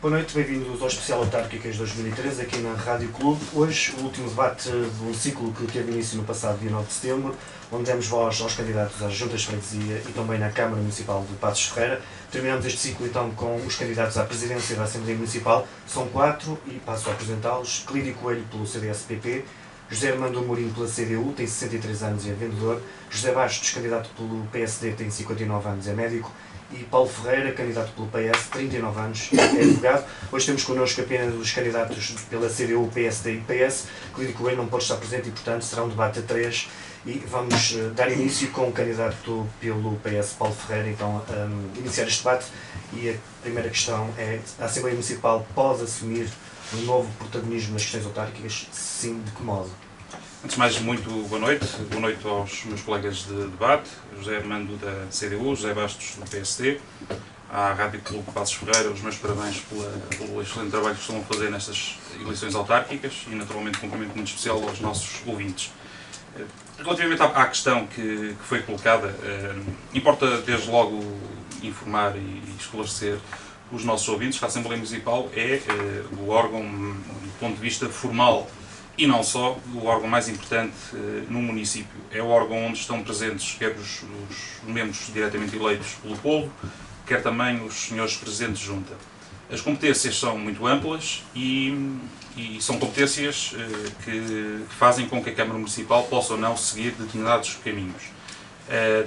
Boa noite, bem-vindos ao Especial Autárquicas 2013 aqui na Rádio Clube. Hoje, o último debate de um ciclo que teve início no passado dia 9 de setembro, onde demos voz aos candidatos às juntas de freguesia e também na Câmara Municipal de Passos Ferreira. Terminamos este ciclo então com os candidatos à presidência da Assembleia Municipal. São 4 e passo a apresentá-los. Clídio Coelho pelo CDS-PP, José Armando Amorim pela CDU, tem 63 anos e é vendedor, José Bastos, candidato pelo PSD, tem 59 anos e é médico, e Paulo Ferreira, candidato pelo PS, 39 anos, é advogado. Hoje temos connosco apenas os candidatos pela CDU, PSD e PS. Clídio Coelho não pode estar presente e, portanto, será um debate a 3. E vamos dar início com o candidato pelo PS, Paulo Ferreira, então, iniciar este debate. E a primeira questão é: a Assembleia Municipal pode assumir um novo protagonismo nas questões autárquicas? Sim, de que modo? Antes de mais, muito boa noite aos meus colegas de debate, José Armando da CDU, José Bastos do PSD, à Rádio Clube Passos Ferreira, os meus parabéns pelo excelente trabalho que estão a fazer nestas eleições autárquicas e, naturalmente, um cumprimento muito especial aos nossos ouvintes. Relativamente à questão que foi colocada, importa desde logo informar e esclarecer os nossos ouvintes que a Assembleia Municipal é o órgão, do ponto de vista formal, e não só, o órgão mais importante no município. É o órgão onde estão presentes quer os membros diretamente eleitos pelo povo, quer também os senhores presidentes de junta. As competências são muito amplas e são competências que fazem com que a Câmara Municipal possa ou não seguir determinados caminhos.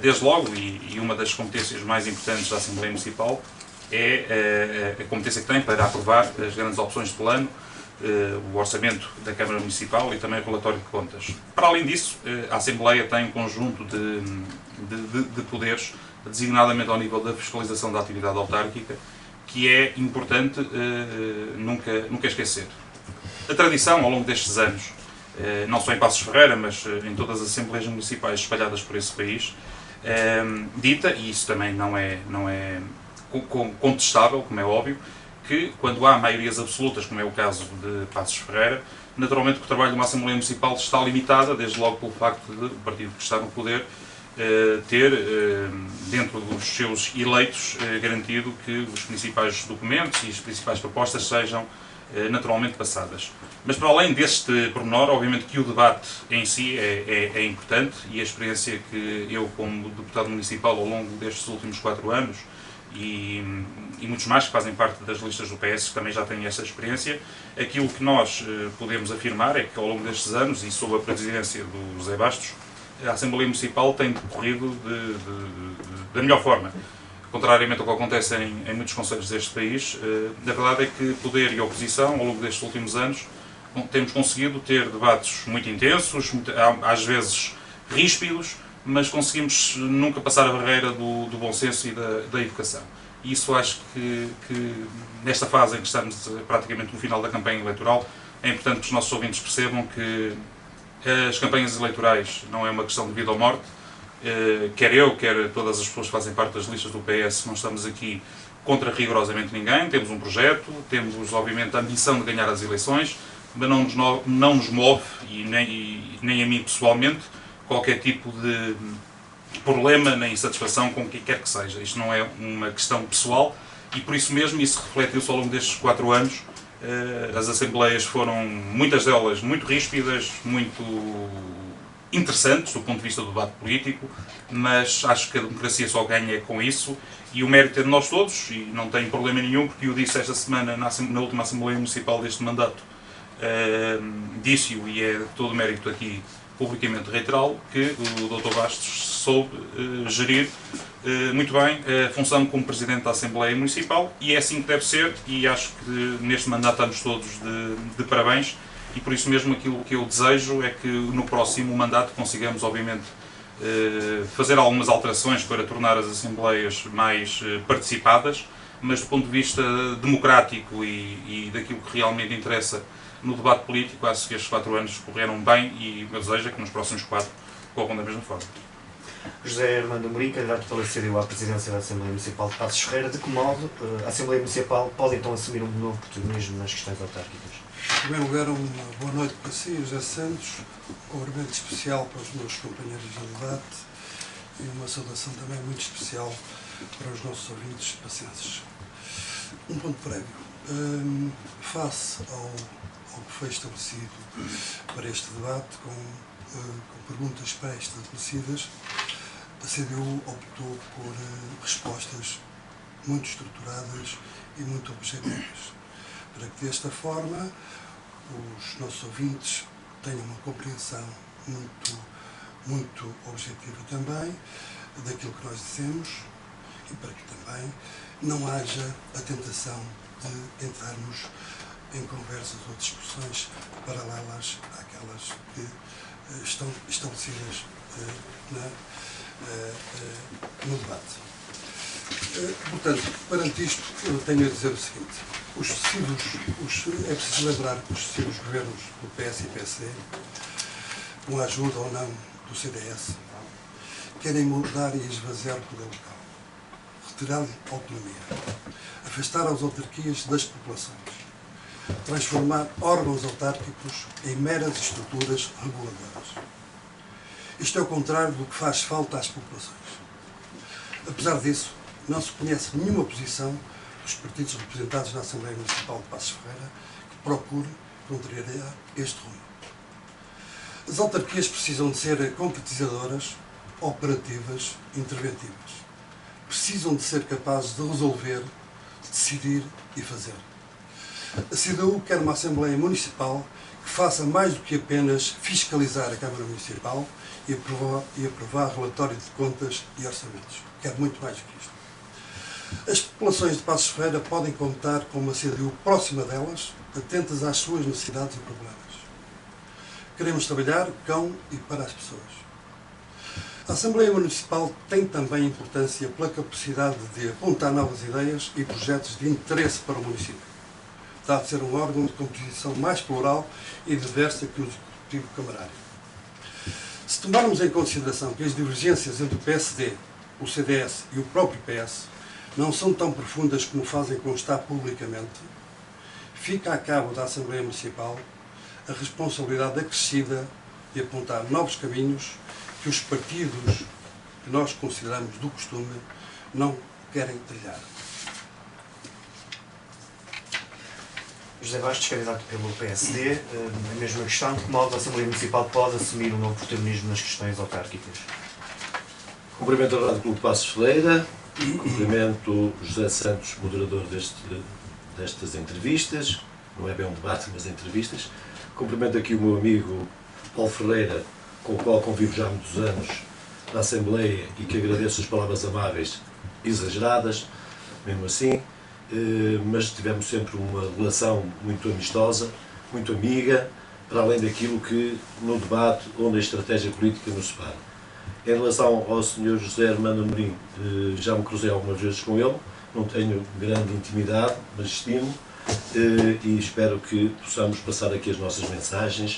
Desde logo, e uma das competências mais importantes da Assembleia Municipal é a competência que tem para aprovar as grandes opções de plano, o orçamento da Câmara Municipal e também o relatório de contas. Para além disso, a Assembleia tem um conjunto de poderes, designadamente ao nível da fiscalização da atividade autárquica, que é importante nunca esquecer. A tradição, ao longo destes anos, não só em Passos Ferreira, mas em todas as Assembleias Municipais espalhadas por esse país, dita, e isso também não é contestável, como é óbvio, que quando há maiorias absolutas, como é o caso de Passos Ferreira, naturalmente que o trabalho de uma Assembleia Municipal está limitada, desde logo pelo facto de o partido que está no poder ter, dentro dos seus eleitos, garantido que os principais documentos e as principais propostas sejam naturalmente passadas. Mas para além deste pormenor, obviamente que o debate em si é importante, e a experiência que eu, como deputado municipal, ao longo destes últimos 4 anos, e muitos mais que fazem parte das listas do PS que também já têm essa experiência, aquilo que nós podemos afirmar é que ao longo destes anos, e sob a presidência do José Bastos, a Assembleia Municipal tem decorrido da melhor forma. Contrariamente ao que acontece em muitos concelhos deste país, a verdade é que poder e oposição, ao longo destes últimos anos, temos conseguido ter debates muito intensos, às vezes ríspidos, mas conseguimos nunca passar a barreira do bom senso e da educação. E isso acho que nesta fase em que estamos praticamente no final da campanha eleitoral, é importante que os nossos ouvintes percebam que as campanhas eleitorais não é uma questão de vida ou morte. Quer eu, quer todas as pessoas que fazem parte das listas do PS, não estamos aqui contra rigorosamente ninguém. Temos um projeto, temos obviamente a ambição de ganhar as eleições, mas não nos move, e nem a mim pessoalmente, qualquer tipo de problema nem insatisfação com quem quer que seja. Isto não é uma questão pessoal e por isso mesmo isso refletiu-se ao longo destes 4 anos. As assembleias foram, muitas delas, muito ríspidas, muito interessantes do ponto de vista do debate político, mas acho que a democracia só ganha com isso e o mérito é de nós todos, e não tenho problema nenhum, porque eu disse esta semana na última Assembleia Municipal deste mandato, disse-o, e é todo o mérito aqui publicamente reiterá-lo, que o Dr. Bastos soube gerir muito bem a função como Presidente da Assembleia Municipal, e é assim que deve ser, e acho que neste mandato estamos todos de parabéns, e por isso mesmo aquilo que eu desejo é que no próximo mandato consigamos, obviamente, fazer algumas alterações para tornar as Assembleias mais participadas, mas do ponto de vista democrático e daquilo que realmente interessa no debate político, acho que estes 4 anos correram bem e o meu desejo é que nos próximos 4 corram da mesma forma. José Armando Amorim, candidato pela CDU à presidência da Assembleia Municipal de Passos Ferreira, de que modo a Assembleia Municipal pode então assumir um novo protagonismo nas questões autárquicas? Em primeiro lugar, uma boa noite para si, José Santos, um cumprimento especial para os meus companheiros de debate e uma saudação também muito especial para os nossos ouvintes pacientes. Um ponto prévio. Face ao que foi estabelecido para este debate, com perguntas pré-estabelecidas, a CDU optou por respostas muito estruturadas e muito objetivas, para que desta forma os nossos ouvintes tenham uma compreensão muito objetiva também daquilo que nós dizemos, e para que também não haja a tentação de entrarmos em conversas ou discussões paralelas àquelas que estão estabelecidas no debate. Portanto, perante isto, eu tenho a dizer o seguinte: é preciso lembrar que os sucessivos governos do PS e PSD, com a ajuda ou não do CDS, querem mudar e esvaziar o poder local, retirar-lhe autonomia, afastar as autarquias das populações, transformar órgãos autárquicos em meras estruturas reguladoras. Isto é o contrário do que faz falta às populações. Apesar disso, não se conhece nenhuma posição dos partidos representados na Assembleia Municipal de Passos Ferreira que procure contrariar este rumo. As autarquias precisam de ser concretizadoras, operativas, interventivas. Precisam de ser capazes de resolver, de decidir e fazer. A CDU quer uma Assembleia Municipal que faça mais do que apenas fiscalizar a Câmara Municipal e aprovar relatório de contas e orçamentos. Quer muito mais do que isto. As populações de Passos Ferreira podem contar com uma CDU próxima delas, atentas às suas necessidades e problemas. Queremos trabalhar com e para as pessoas. A Assembleia Municipal tem também importância pela capacidade de apontar novas ideias e projetos de interesse para o município. Deve ser um órgão de composição mais plural e diversa que o Executivo Camarário. Se tomarmos em consideração que as divergências entre o PSD, o CDS e o próprio PS não são tão profundas como fazem constar publicamente, fica a cabo da Assembleia Municipal a responsabilidade acrescida de apontar novos caminhos que os partidos que nós consideramos do costume não querem trilhar. José Bastos, candidato pelo PSD, a mesma questão: de que modo a Assembleia Municipal pode assumir um novo protagonismo nas questões autárquicas? Cumprimento a Rádio Clube Passos Ferreira, cumprimento José Santos, moderador destas entrevistas, não é bem um debate, mas entrevistas. Cumprimento aqui o meu amigo Paulo Ferreira, com o qual convivo já há muitos anos na Assembleia e que agradeço as palavras amáveis, exageradas, mesmo assim, mas tivemos sempre uma relação muito amistosa, muito amiga, para além daquilo que no debate onde a estratégia política nos separa. Em relação ao Sr. José Armando Amorim, já me cruzei algumas vezes com ele, não tenho grande intimidade, mas estimo, e espero que possamos passar aqui as nossas mensagens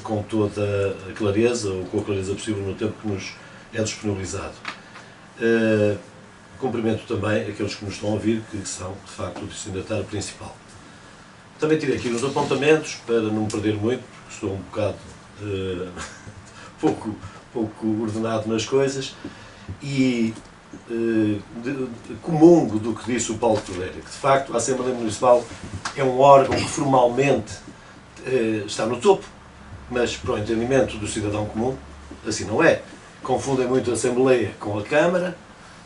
com toda a clareza, ou com a clareza possível no tempo que nos é disponibilizado. Cumprimento também aqueles que nos estão a ouvir, que são, de facto, o destinatário principal. Também tirei aqui uns apontamentos, para não me perder muito, porque estou um bocado pouco ordenado nas coisas, e comungo do que disse o Paulo Ferreira, que de facto a Assembleia Municipal é um órgão que formalmente está no topo, mas para o entendimento do cidadão comum, assim não é. Confundem muito a Assembleia com a Câmara,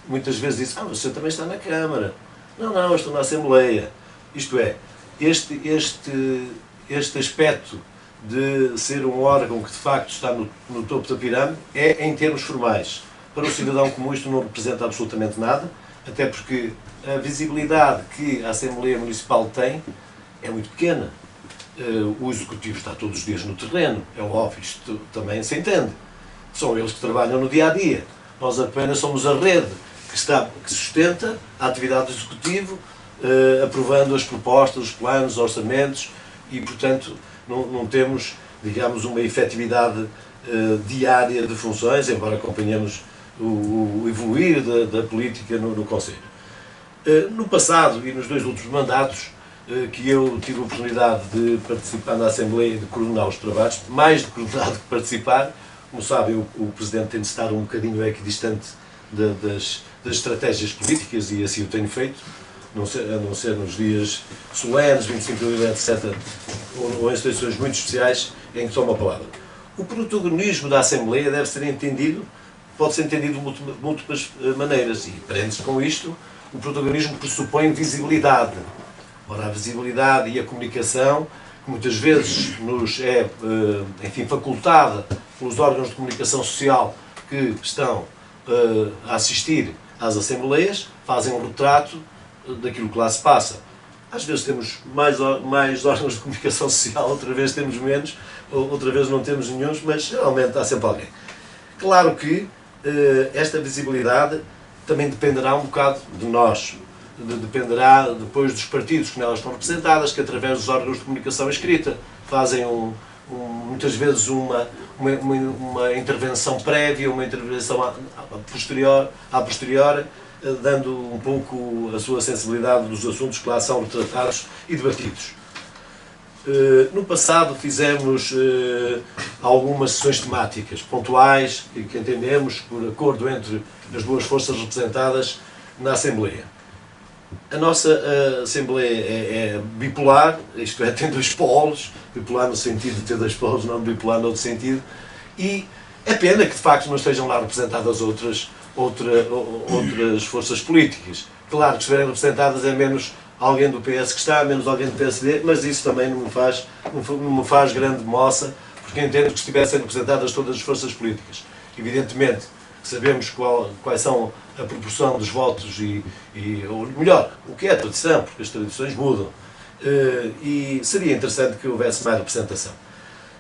muitas vezes dizem: você também está na Câmara. Não, eu estou na Assembleia. Isto é, este aspecto de ser um órgão que de facto está no topo da pirâmide é em termos formais. Para o cidadão comum isto não representa absolutamente nada, até porque a visibilidade que a Assembleia Municipal tem é muito pequena. O Executivo está todos os dias no terreno, é óbvio, isto também se entende. São eles que trabalham no dia-a-dia. Nós apenas somos a rede que sustenta a atividade do Executivo, aprovando as propostas, os planos, os orçamentos, e, portanto, não temos, digamos, uma efetividade diária de funções, embora acompanhemos o evoluir da política no Conselho. No passado e nos 2 últimos mandatos, que eu tive a oportunidade de participar na Assembleia e de coordenar os trabalhos, mais de coordenar do que participar, como sabem, o Presidente tem de estar um bocadinho equidistante das estratégias políticas, e assim o tenho feito, a não ser nos dias solenes, 25 de abril, etc., ou em situações muito especiais em que toma a palavra. O protagonismo da Assembleia deve ser entendido, pode ser entendido de múltiplas maneiras, e prende-se com isto. O protagonismo pressupõe visibilidade. Ora, a visibilidade e a comunicação, que muitas vezes nos é, enfim, facultada pelos órgãos de comunicação social que estão a assistir às Assembleias, fazem um retrato daquilo que lá se passa. Às vezes temos mais órgãos de comunicação social, outra vez temos menos, outra vez não temos nenhum, mas geralmente há sempre alguém. Claro que esta visibilidade também dependerá um bocado de nós, dependerá depois dos partidos que nelas estão representadas, que através dos órgãos de comunicação escrita fazem muitas vezes uma intervenção prévia, uma intervenção a posteriori, dando um pouco a sua sensibilidade dos assuntos que lá são retratados e debatidos. No passado fizemos algumas sessões temáticas pontuais, que entendemos por acordo entre as duas forças representadas na Assembleia. A nossa Assembleia é bipolar, isto é, tem dois polos, bipolar no sentido de ter dois polos, não bipolar no outro sentido, e é pena que de facto não estejam lá representadas outras forças políticas. Claro que se estiverem representadas é menos alguém do PS que está, menos alguém do PSD, mas isso também não me faz grande moça, porque entendo que estivessem representadas todas as forças políticas. Evidentemente, sabemos quais são a proporção dos votos ou melhor, o que é a tradição, porque as tradições mudam. E seria interessante que houvesse mais representação.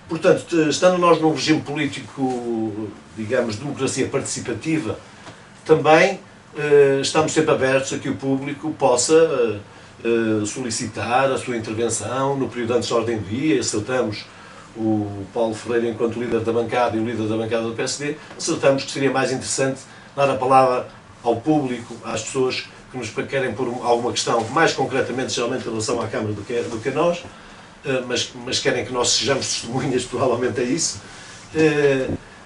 Portanto, estando nós num regime político, digamos, de democracia participativa, também estamos sempre abertos a que o público possa solicitar a sua intervenção no período antes da ordem do dia. Acertamos, o Paulo Ferreira enquanto líder da bancada e o líder da bancada do PSD, acertamos que seria mais interessante dar a palavra ao público, às pessoas que nos querem pôr alguma questão, mais concretamente, geralmente em relação à Câmara do que a nós, mas querem que nós sejamos testemunhas, provavelmente é isso.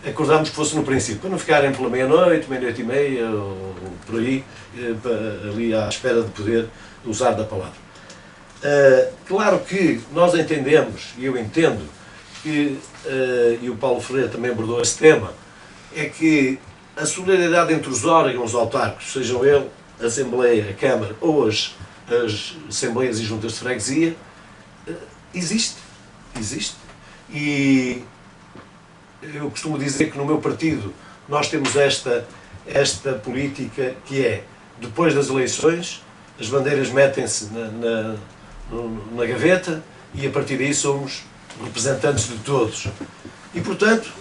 Acordámos que fosse no princípio, para não ficarem pela meia-noite, meia-noite e meia, ou por aí, ali à espera de poder usar da palavra. Claro que nós entendemos, e eu entendo, e o Paulo Ferreira também abordou esse tema, é que a solidariedade entre os órgãos autárquicos, sejam ele a Assembleia, a Câmara ou as Assembleias e Juntas de Freguesia, existe. E eu costumo dizer que no meu partido nós temos esta política que é, depois das eleições, as bandeiras metem-se na gaveta e a partir daí somos representantes de todos. E, portanto,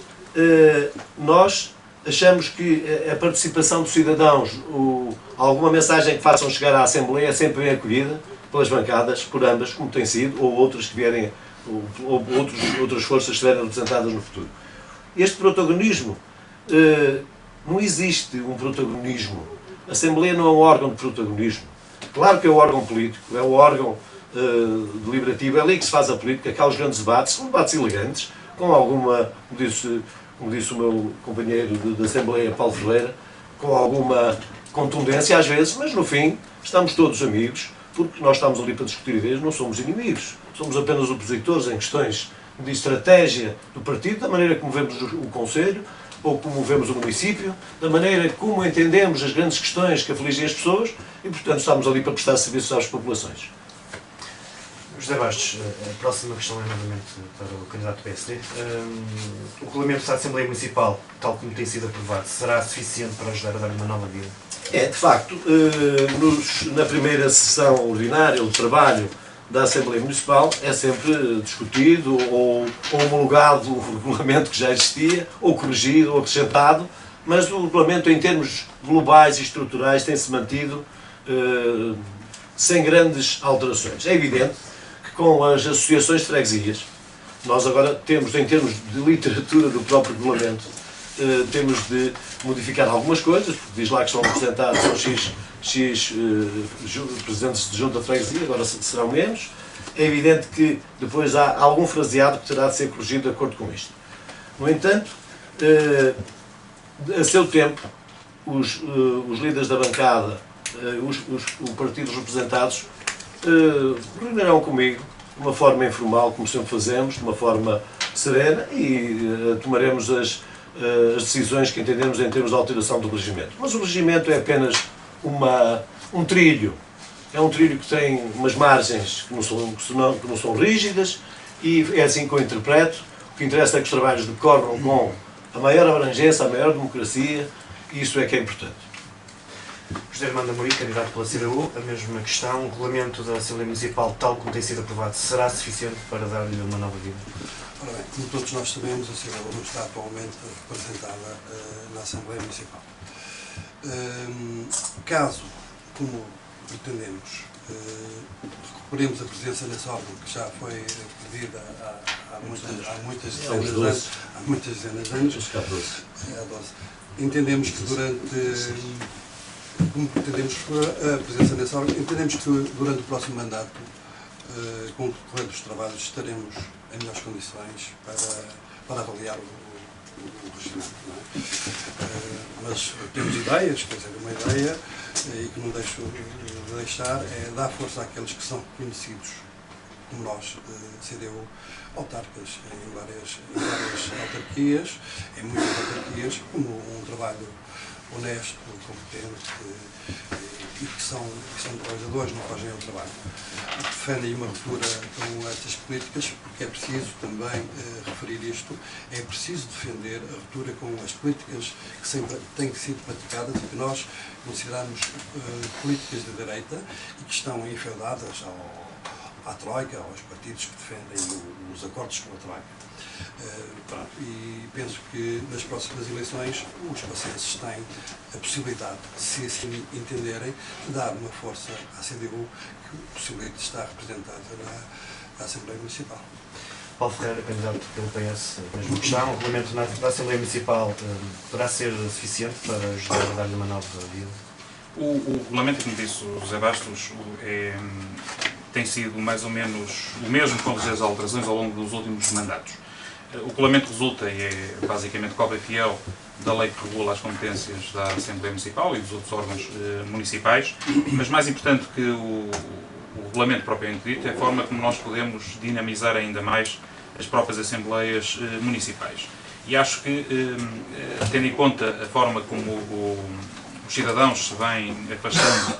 nós achamos que a participação dos cidadãos, alguma mensagem que façam chegar à Assembleia é sempre bem acolhida pelas bancadas, por ambas, como tem sido, ou outras que vierem, ou outras forças que estiverem representadas no futuro. Este protagonismo, não existe um protagonismo. A Assembleia não é um órgão de protagonismo. Claro que é um órgão político, é um órgão deliberativo, é ali que se faz a política, aqueles grandes debates, são debates elegantes, com alguma, como disse o meu companheiro da Assembleia, Paulo Ferreira, com alguma contundência às vezes, mas no fim estamos todos amigos, porque nós estamos ali para discutir ideias, não somos inimigos, somos apenas opositores em questões de estratégia do partido, da maneira como vemos o Conselho, ou como vemos o município, da maneira como entendemos as grandes questões que afligem as pessoas e, portanto, estamos ali para prestar serviços às populações. José Bastos, a próxima questão é novamente para o candidato do PSD. O regulamento da Assembleia Municipal, tal como tem sido aprovado, será suficiente para ajudar a dar uma nova vida? De facto, na primeira sessão ordinária, o trabalho da Assembleia Municipal é sempre discutido ou homologado o regulamento que já existia, ou corrigido, ou acrescentado, mas o regulamento em termos globais e estruturais tem-se mantido sem grandes alterações. É evidente que com as associações de freguesias, nós agora temos, em termos de literatura do próprio regulamento, temos de modificar algumas coisas, porque diz lá que estão representados, são X presidentes de junta de freguesia, agora serão menos. É evidente que depois há algum fraseado que terá de ser corrigido de acordo com isto. No entanto, a seu tempo, os líderes da bancada o partido dos representados reunirão comigo de uma forma informal, como sempre fazemos, de uma forma serena, e tomaremos as decisões que entendemos em termos de alteração do regimento. Mas o regimento é apenas um trilho. É um trilho que tem umas margens que não são rígidas, e é assim que eu interpreto. O que interessa é que os trabalhos decorram com a maior abrangência, a maior democracia, e isso é que é importante. José Armando Amorim, candidato pela CDU, a mesma questão. O regulamento da Assembleia Municipal, tal como tem sido aprovado, será suficiente para dar-lhe uma nova vida? Ora bem, como todos nós sabemos, a CDU não está atualmente representada na Assembleia Municipal. Caso, como pretendemos, recuperemos a presença nesse órgão, que já foi perdida há muitas dezenas de anos, entendemos que como pretendemos a presença nesse órgão, entendemos que durante o próximo mandato, com o decorrer dos trabalhos, estaremos em melhores condições para avaliar o regimento. Não é? Mas temos ideias, quer dizer, uma ideia, e que não deixo de deixar, é dar força àqueles que são reconhecidos, como nós, CDU, autarcas em várias autarquias, em muitas autarquias, como um trabalho honesto, competente, e que são trabalhadores, não fazem o trabalho. Defendem uma ruptura com estas políticas, porque é preciso também referir isto, é preciso defender a ruptura com as políticas que sempre têm sido praticadas e que nós consideramos políticas de direita e que estão enfeudadas à Troika, aos partidos que defendem os acordos com a Troika. E penso que nas próximas eleições os pacenses têm a possibilidade, se assim entenderem, de dar uma força à CDU que possibilite estar representada na Assembleia Municipal. Paulo Ferreira, candidato pelo PS, mesma questão. O regulamento da Assembleia Municipal poderá ser suficiente para ajudar a dar-lhe uma nova vida? O regulamento, como disse o José Bastos, tem sido mais ou menos o mesmo com as alterações ao longo dos últimos mandatos. O regulamento resulta e é basicamente cópia fiel da lei que regula as competências da Assembleia Municipal e dos outros órgãos municipais, mas mais importante que o regulamento propriamente dito é a forma como nós podemos dinamizar ainda mais as próprias Assembleias Municipais. E acho que, tendo em conta a forma como os cidadãos se vêm afastando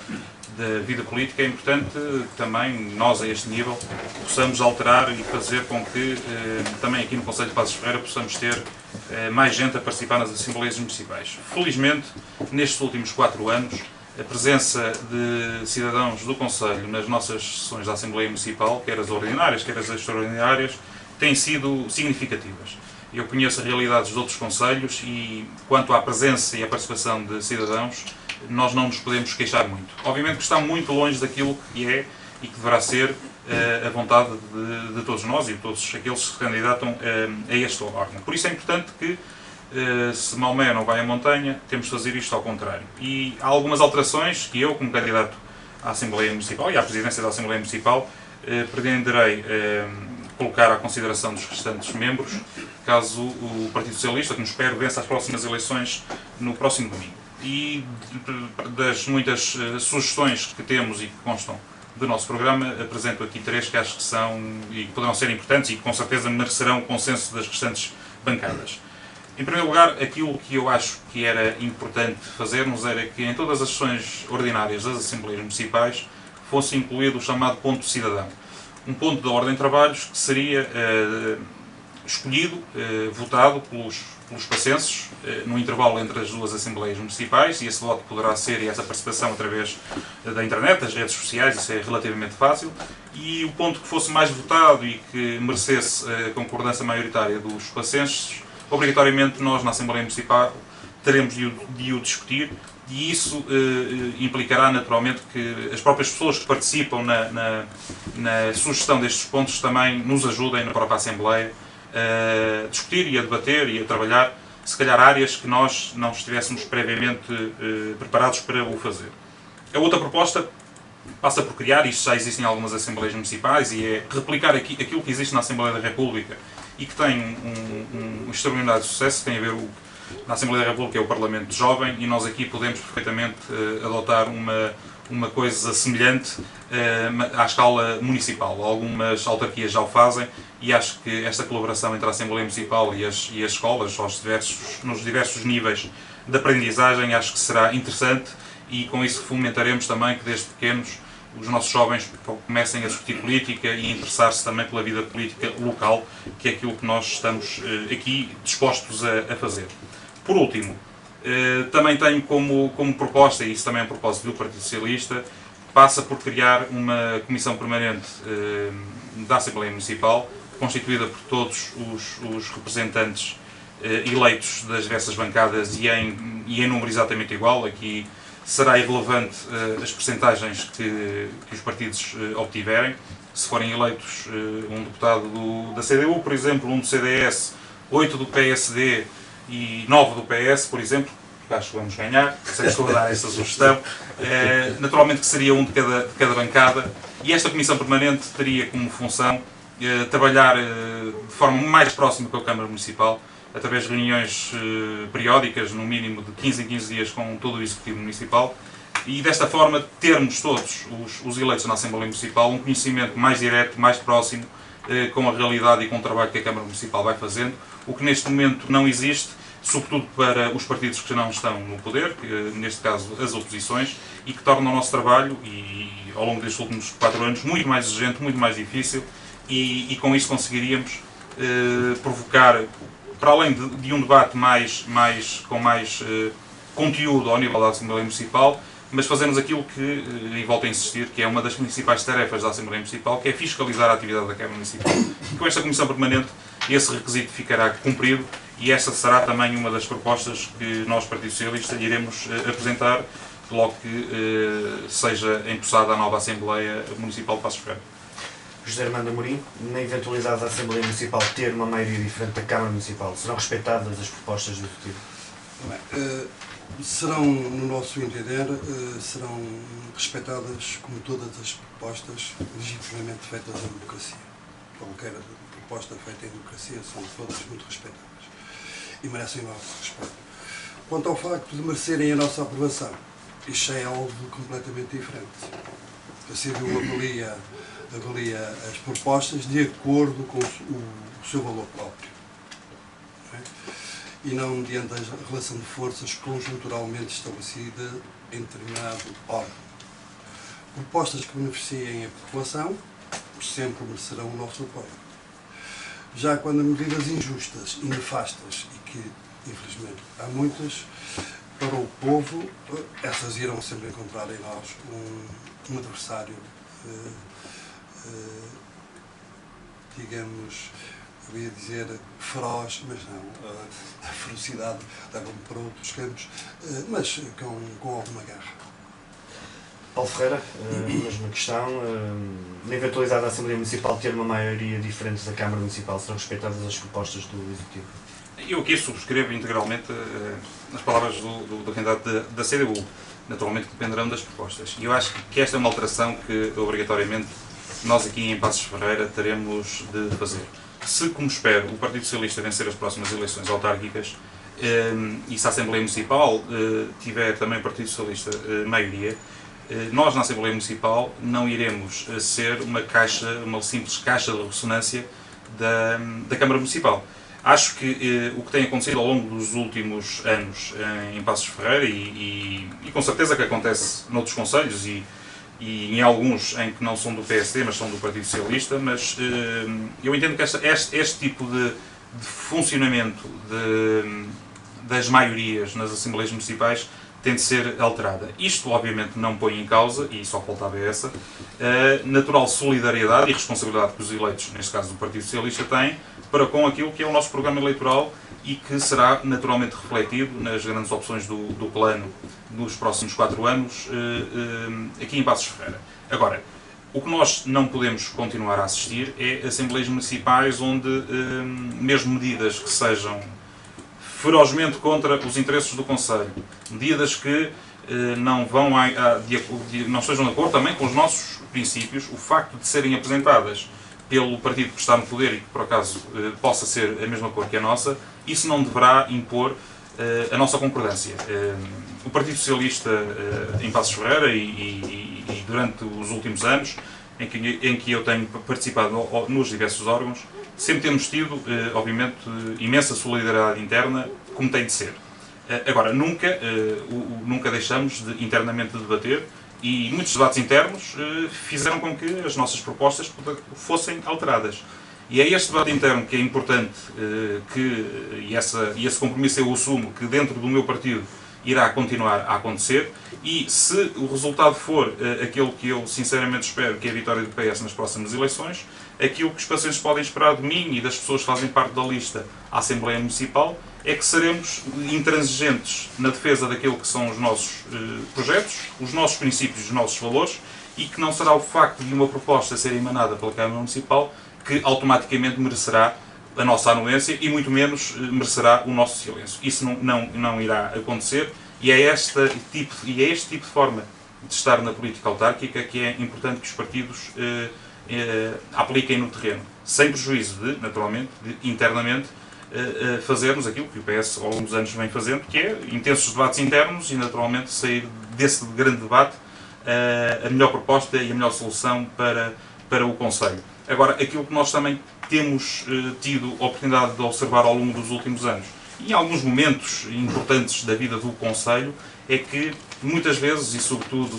da vida política, é importante também nós, a este nível, possamos alterar e fazer com que também aqui no Conselho de Passos Ferreira possamos ter mais gente a participar nas Assembleias Municipais. Felizmente, nestes últimos 4 anos, a presença de cidadãos do Conselho nas nossas sessões da Assembleia Municipal, quer as ordinárias, quer as extraordinárias, têm sido significativas. Eu conheço as realidades de outros concelhos e, quanto à presença e à participação de cidadãos, nós não nos podemos queixar muito. Obviamente que está muito longe daquilo que é e que deverá ser a vontade de todos nós e de todos aqueles que se candidatam a este órgão. Por isso é importante que, se Maomé não vai à montanha, temos de fazer isto ao contrário. E há algumas alterações que eu, como candidato à Assembleia Municipal e à presidência da Assembleia Municipal, pretenderei colocar à consideração dos restantes membros, caso o Partido Socialista, que nos espero, vença as próximas eleições no próximo domingo. E das muitas sugestões que temos e que constam do nosso programa, apresento aqui 3 que acho que são e que poderão ser importantes e que com certeza merecerão o consenso das restantes bancadas. Em primeiro lugar, aquilo que eu acho que era importante fazermos era que em todas as sessões ordinárias das Assembleias Municipais fosse incluído o chamado ponto cidadão. Um ponto da ordem de trabalhos que seria escolhido, votado pelos pascenses, no intervalo entre as duas Assembleias Municipais, e esse voto poderá ser, e essa participação através da internet, das redes sociais, isso é relativamente fácil, e o ponto que fosse mais votado e que merecesse a concordância maioritária dos pascenses, obrigatoriamente nós na Assembleia Municipal teremos de o discutir, e isso implicará naturalmente que as próprias pessoas que participam na sugestão destes pontos também nos ajudem na própria Assembleia a discutir e a debater e a trabalhar, se calhar, áreas que nós não estivéssemos previamente preparados para o fazer. A outra proposta passa por criar, isto já existe em algumas Assembleias Municipais, e é replicar aquilo que existe na Assembleia da República e que tem um extraordinário sucesso, que tem a ver na Assembleia da República é o Parlamento Jovem e nós aqui podemos perfeitamente adotar uma coisa semelhante à escala municipal. Algumas autarquias já o fazem e acho que esta colaboração entre a Assembleia Municipal e as escolas, nos diversos níveis de aprendizagem, acho que será interessante e com isso fomentaremos também que desde pequenos os nossos jovens comecem a discutir política e a interessar-se também pela vida política local, que é aquilo que nós estamos aqui dispostos a fazer. Por último, também tenho como proposta, e isso também é um propósito do Partido Socialista, passa por criar uma comissão permanente da Assembleia Municipal, constituída por todos os representantes eleitos das diversas bancadas e em número exatamente igual. Aqui será irrelevante as percentagens que os partidos obtiverem. Se forem eleitos um deputado da CDU, por exemplo, um do CDS, 8 do PSD e 9 do PS, por exemplo, acho que vamos ganhar, sei que estou a dar esta sugestão, naturalmente que seria um de cada bancada, e esta Comissão Permanente teria como função trabalhar de forma mais próxima com a Câmara Municipal, através de reuniões periódicas, no mínimo de 15 em 15 dias, com todo o Executivo Municipal, e desta forma termos todos os eleitos na Assembleia Municipal um conhecimento mais direto, mais próximo, com a realidade e com o trabalho que a Câmara Municipal vai fazendo, o que neste momento não existe, sobretudo para os partidos que não estão no poder, neste caso as oposições, e que torna o nosso trabalho, e ao longo destes últimos 4 anos, muito mais exigente, muito mais difícil, e com isso conseguiríamos provocar, para além de um debate com mais conteúdo ao nível da Assembleia Municipal, mas fazemos aquilo que, e volto a insistir, que é uma das principais tarefas da Assembleia Municipal, que é fiscalizar a atividade da Câmara Municipal. E com esta Comissão Permanente, esse requisito ficará cumprido e esta será também uma das propostas que nós, Partido Socialista, iremos apresentar logo que seja empossada a nova Assembleia Municipal de Passos Ferreira. José Armando Amorim, na eventualidade da Assembleia Municipal ter uma maioria diferente da Câmara Municipal, serão respeitadas as propostas do Executivo? Serão, no nosso entender, serão respeitadas como todas as propostas legitimamente feitas em democracia. Qualquer proposta feita em democracia são todas muito respeitadas e merecem o nosso respeito. Quanto ao facto de merecerem a nossa aprovação, isto é algo completamente diferente. A CDU avalia as propostas de acordo com o seu valor próprio, não é? E não mediante a relação de forças conjunturalmente estabelecida em determinado órgão. Propostas que beneficiem a população sempre merecerão o nosso apoio. Já quando medidas injustas e nefastas, e que infelizmente há muitas, para o povo, essas irão sempre encontrar em nós um adversário, digamos, eu ia dizer feroz, mas não, a ferocidade leva-me para outros campos, mas com alguma garra. Paulo Ferreira, mesma questão, na eventualidade da Assembleia Municipal ter uma maioria diferente da Câmara Municipal, serão respeitadas as propostas do Executivo? Eu aqui subscrevo integralmente as palavras do candidato da CDU. Naturalmente dependerão das propostas. E eu acho que esta é uma alteração que, obrigatoriamente, nós aqui em Passos Ferreira teremos de fazer. Se, como espero, o Partido Socialista vencer as próximas eleições autárquicas e se a Assembleia Municipal tiver também o Partido Socialista maioria, nós na Assembleia Municipal não iremos ser uma simples caixa de ressonância da Câmara Municipal. Acho que o que tem acontecido ao longo dos últimos anos em Passos Ferreira e com certeza que acontece noutros concelhos e em alguns em que não são do PSD, mas são do Partido Socialista, mas eu entendo que este tipo de funcionamento das maiorias nas Assembleias Municipais tem de ser alterada. Isto, obviamente, não põe em causa, e só faltava essa, a natural solidariedade e responsabilidade que os eleitos, neste caso do Partido Socialista, têm para com aquilo que é o nosso programa eleitoral e que será naturalmente refletido nas grandes opções do plano nos próximos 4 anos aqui em Passos Ferreira. Agora, o que nós não podemos continuar a assistir é Assembleias Municipais onde mesmo medidas que sejam ferozmente contra os interesses do Conselho, medidas que não estejam de acordo também com os nossos princípios, o facto de serem apresentadas pelo partido que está no poder e que por acaso possa ser a mesma cor que a nossa, isso não deverá impor a nossa concordância. O Partido Socialista em Passos Ferreira e durante os últimos anos em que eu tenho participado nos diversos órgãos, sempre temos tido, obviamente, imensa solidariedade interna, como tem de ser. Agora, nunca deixamos de internamente debater, e muitos debates internos fizeram com que as nossas propostas fossem alteradas. E é este debate interno que é importante, e esse compromisso eu assumo que dentro do meu partido irá continuar a acontecer, e se o resultado for aquele que eu sinceramente espero, que é a vitória do PS nas próximas eleições, aquilo que os pacientes podem esperar de mim e das pessoas que fazem parte da lista à Assembleia Municipal é que seremos intransigentes na defesa daquilo que são os nossos projetos, os nossos princípios, os nossos valores, e que não será o facto de uma proposta ser emanada pela Câmara Municipal que automaticamente merecerá a nossa anuência e muito menos merecerá o nosso silêncio. Isso não irá acontecer, e é este tipo de forma de estar na política autárquica que é importante que os partidos apliquem no terreno, sem prejuízo de, naturalmente, internamente, fazermos aquilo que o PS ao longo dos anos vem fazendo, que é intensos debates internos e, naturalmente, sair desse grande debate a melhor proposta e a melhor solução para o Conselho. Agora, aquilo que nós também temos tido a oportunidade de observar ao longo dos últimos anos, e em alguns momentos importantes da vida do Conselho, é que muitas vezes, e sobretudo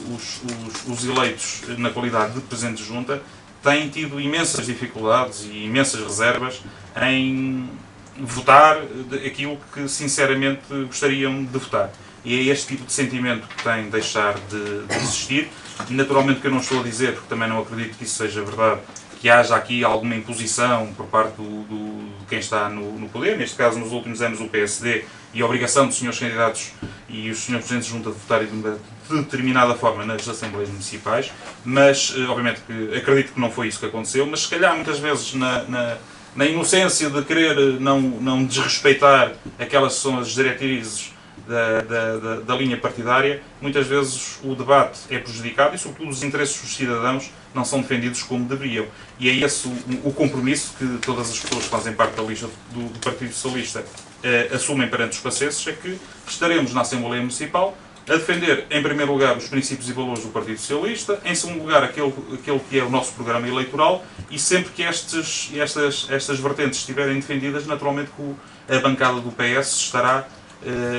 os eleitos na qualidade de Presidente de Junta, têm tido imensas dificuldades e imensas reservas em votar aquilo que sinceramente gostariam de votar. E é este tipo de sentimento que tem de deixar de existir. Naturalmente que eu não estou a dizer, porque também não acredito que isso seja verdade, que haja aqui alguma imposição por parte de quem está no poder, neste caso nos últimos anos o PSD, e a obrigação dos senhores candidatos e os senhores presidentes de junta de votarem de uma determinada forma nas Assembleias Municipais, mas obviamente que acredito que não foi isso que aconteceu, mas se calhar muitas vezes na inocência de querer não desrespeitar aquelas que são as diretrizes da linha partidária, muitas vezes o debate é prejudicado e, sobretudo, os interesses dos cidadãos não são defendidos como deveriam. E é esse o compromisso que todas as pessoas que fazem parte da lista do Partido Socialista assumem perante os pacenses, é que estaremos na Assembleia Municipal a defender, em primeiro lugar, os princípios e valores do Partido Socialista, em segundo lugar, aquele que é o nosso programa eleitoral, e sempre que estas vertentes estiverem defendidas, naturalmente que a bancada do PS estará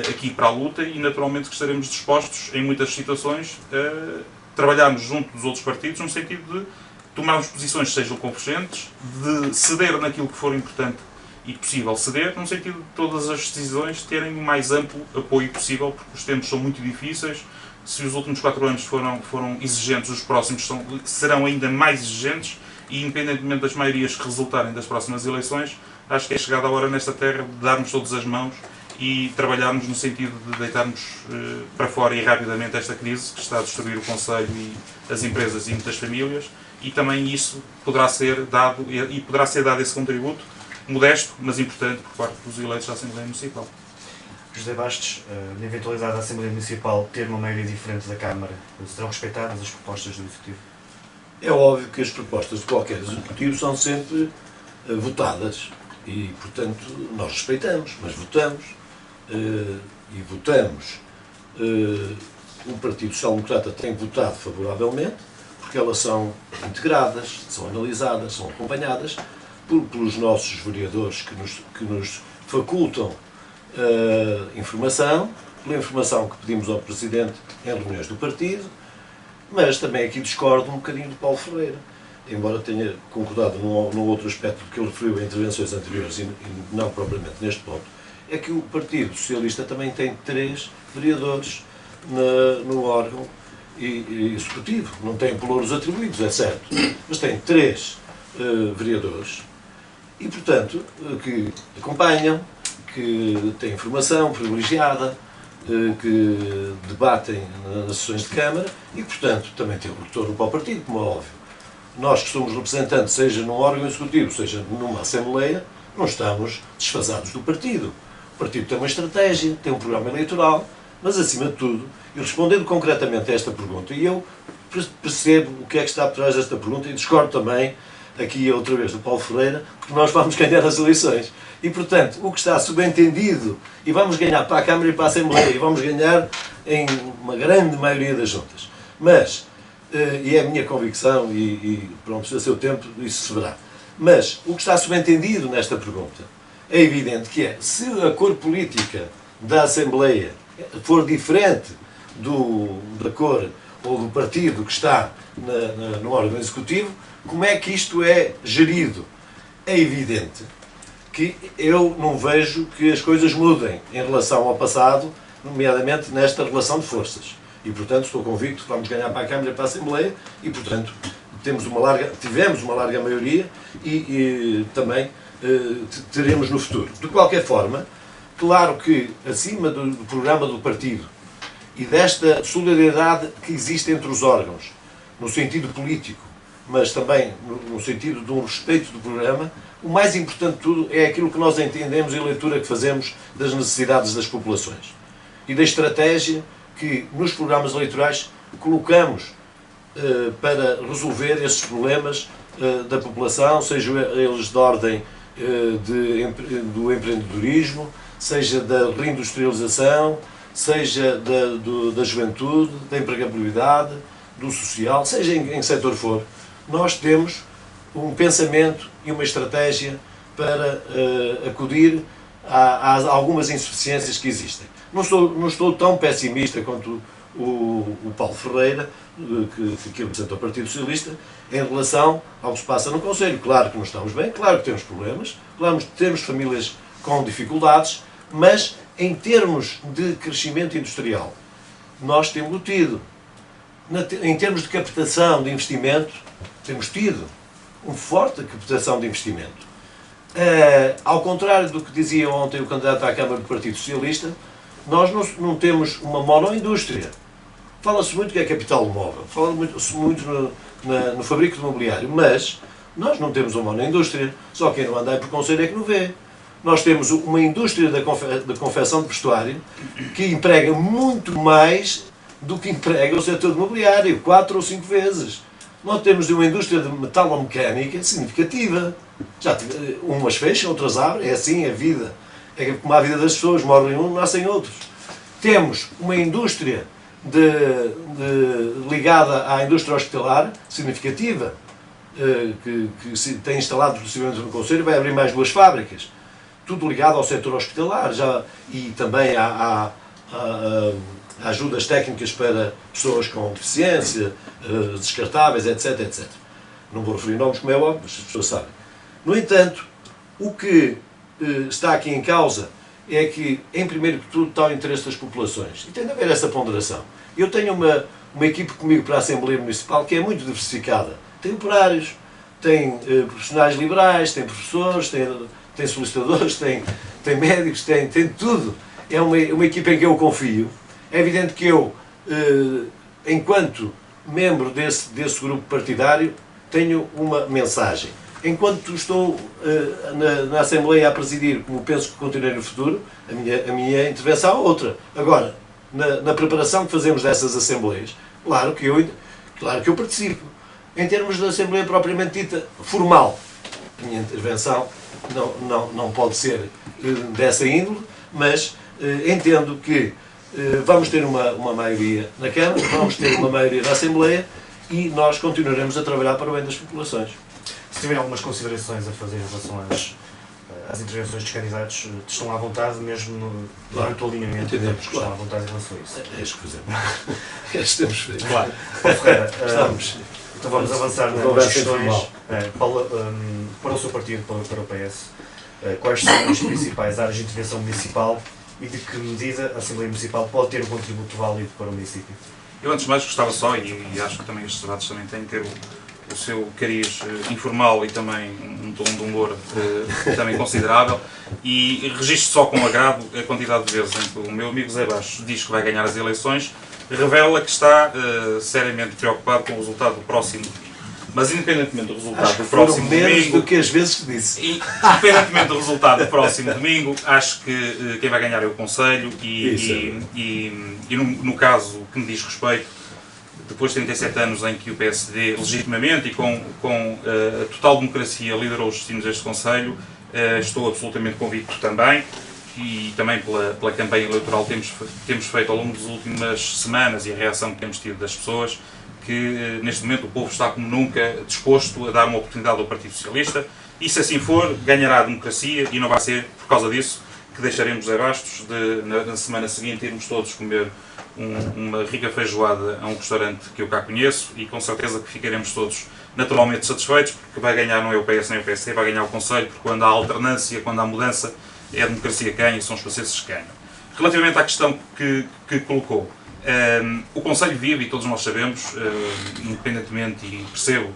aqui para a luta, e naturalmente que estaremos dispostos, em muitas situações, a trabalharmos junto dos outros partidos, no sentido de tomarmos posições que sejam convergentes, de ceder naquilo que for importante e possível ceder, no sentido de todas as decisões terem o mais amplo apoio possível, porque os tempos são muito difíceis. Se os últimos 4 anos foram exigentes, os próximos serão ainda mais exigentes, e independentemente das maiorias que resultarem das próximas eleições, acho que é chegada a hora nesta terra de darmos todas as mãos e trabalharmos no sentido de deitarmos para fora e rapidamente esta crise que está a destruir o Conselho e as empresas e muitas famílias, e também isso poderá ser dado esse contributo modesto, mas importante, por parte dos eleitos da Assembleia Municipal. José Bastos, na eventualidade da Assembleia Municipal ter uma maioria diferente da Câmara, serão respeitadas as propostas do Executivo? É óbvio que as propostas de qualquer Executivo são sempre votadas e, portanto, nós respeitamos, mas votamos. E votamos. O Partido Social Democrata tem votado favoravelmente, porque elas são integradas, são analisadas, são acompanhadas pelos nossos vereadores que nos facultam informação, pela informação que pedimos ao Presidente em reuniões do partido, mas também aqui discordo um bocadinho do Paulo Ferreira, embora tenha concordado num outro aspecto que ele referiu em intervenções anteriores e não propriamente neste ponto, é que o Partido Socialista também tem 3 vereadores no órgão executivo. Não tem pelouros atribuídos, é certo, mas tem 3 vereadores e, portanto, que acompanham, que têm informação privilegiada, que debatem nas sessões de Câmara e, portanto, também tem um retorno para o partido, como é óbvio. Nós que somos representantes, seja num órgão executivo, seja numa Assembleia, não estamos desfasados do partido. O partido tem uma estratégia, tem um programa eleitoral, mas, acima de tudo, e respondendo concretamente a esta pergunta, e eu percebo o que é que está por trás desta pergunta e discordo também aqui outra vez do Paulo Ferreira, porque nós vamos ganhar as eleições. E, portanto, o que está subentendido, e vamos ganhar para a Câmara e para a Assembleia, e vamos ganhar em uma grande maioria das juntas. Mas, e é a minha convicção, e pronto, a seu tempo isso se verá. Mas, o que está subentendido nesta pergunta é evidente que é, se a cor política da Assembleia for diferente da cor ou do partido que está no órgão executivo, como é que isto é gerido? É evidente que eu não vejo que as coisas mudem em relação ao passado, nomeadamente nesta relação de forças. E, portanto, estou convicto que vamos ganhar para a Câmara e para a Assembleia e, portanto, tivemos uma larga maioria e também teremos no futuro. De qualquer forma, claro que, acima do programa do partido e desta solidariedade que existe entre os órgãos, no sentido político, mas também no sentido de um respeito do programa, o mais importante de tudo é aquilo que nós entendemos e a leitura que fazemos das necessidades das populações e da estratégia que nos programas eleitorais colocamos para resolver esses problemas da população, sejam eles de ordem do empreendedorismo, seja da reindustrialização, seja da juventude, da empregabilidade, do social, seja em que setor for. Nós temos um pensamento e uma estratégia para acudir a algumas insuficiências que existem. Não estou tão pessimista quanto o Paulo Ferreira, que representa o Partido Socialista, em relação ao que se passa no Conselho. Claro que não estamos bem, claro que temos problemas, claro que temos famílias com dificuldades, mas em termos de crescimento industrial, nós temos tido. Em termos de captação de investimento, temos tido uma forte captação de investimento. Ao contrário do que dizia ontem o candidato à Câmara do Partido Socialista, nós não temos uma monoindústria. Fala-se muito que é capital móvel, fala-se muito no fabrico de mobiliário, mas nós não temos uma monoindústria, só quem não anda aí por conselho é que não vê. Nós temos uma indústria da confecção de vestuário que emprega muito mais do que emprega o setor de mobiliário, 4 ou 5 vezes. Nós temos uma indústria de metalomecânica significativa. Umas fecham, outras abrem, é assim a vida. É como a vida das pessoas, morrem uns, nascem outros. Temos uma indústria ligada à indústria hospitalar significativa, que se tem instalado possivelmente no Conselho, vai abrir mais 2 fábricas. Tudo ligado ao setor hospitalar e também a ajudas técnicas para pessoas com deficiência, descartáveis, etc, etc. Não vou referir nomes, como é óbvio, mas as pessoas sabem. No entanto, o que está aqui em causa é que, em primeiro que tudo, está o interesse das populações. E tem de haver essa ponderação. Eu tenho uma equipe comigo para a Assembleia Municipal que é muito diversificada. Tem operários, tem profissionais liberais, tem professores, tem solicitadores, tem médicos, tem tudo. É uma equipa em que eu confio. É evidente que eu, enquanto membro desse grupo partidário, tenho uma mensagem. Enquanto estou na Assembleia a presidir, como penso que continuarei no futuro, a minha intervenção é outra. Agora, na preparação que fazemos dessas Assembleias, claro que eu participo. Em termos da Assembleia propriamente dita, formal, a minha intervenção não pode ser dessa índole, mas entendo que vamos ter uma maioria na Câmara, vamos ter uma maioria na Assembleia e nós continuaremos a trabalhar para o bem das populações. Se tiverem algumas considerações a fazer em relação às intervenções dos candidatos, estão à vontade mesmo durante o alinhamento. Entendemos, estão à vontade em relação a isso. É isso que fazemos. É isso que temos feito. Claro. Paulo Ferreira, Estamos. Então vamos avançar nas questões para o seu partido, para o PS. Quais são as principais áreas de intervenção municipal e de que medida a Assembleia Municipal pode ter um contributo válido para o município? Eu antes de mais gostava só, e acho que também estes debates também têm que ter o seu cariz informal e também um tom de humor também considerável, e registro só com agrado a quantidade de vezes em que o meu amigo Zé Bastos diz que vai ganhar as eleições, revela que está seriamente preocupado com o resultado do próximo domingo. Mas independentemente do resultado do próximo domingo, do que as vezes que disse. Independentemente do resultado do próximo domingo, acho que quem vai ganhar é o Conselho e no caso que me diz respeito, depois de 37 anos em que o PSD, legitimamente e com total democracia, liderou os destinos deste Conselho, estou absolutamente convicto também, e também pela campanha eleitoral que temos feito ao longo das últimas semanas e a reação que temos tido das pessoas, que neste momento o povo está como nunca disposto a dar uma oportunidade ao Partido Socialista, e se assim for, ganhará a democracia, e não vai ser por causa disso que deixaremos José Bastos de, na semana seguinte, irmos todos comer uma rica feijoada a um restaurante que eu cá conheço, e com certeza que ficaremos todos naturalmente satisfeitos, porque vai ganhar não é o PS nem o PSD, vai ganhar o Conselho, porque quando há alternância, quando há mudança, é a democracia que ganha e são os franceses que ganham. Relativamente à questão que colocou, o Conselho vive, e todos nós sabemos, independentemente, e percebo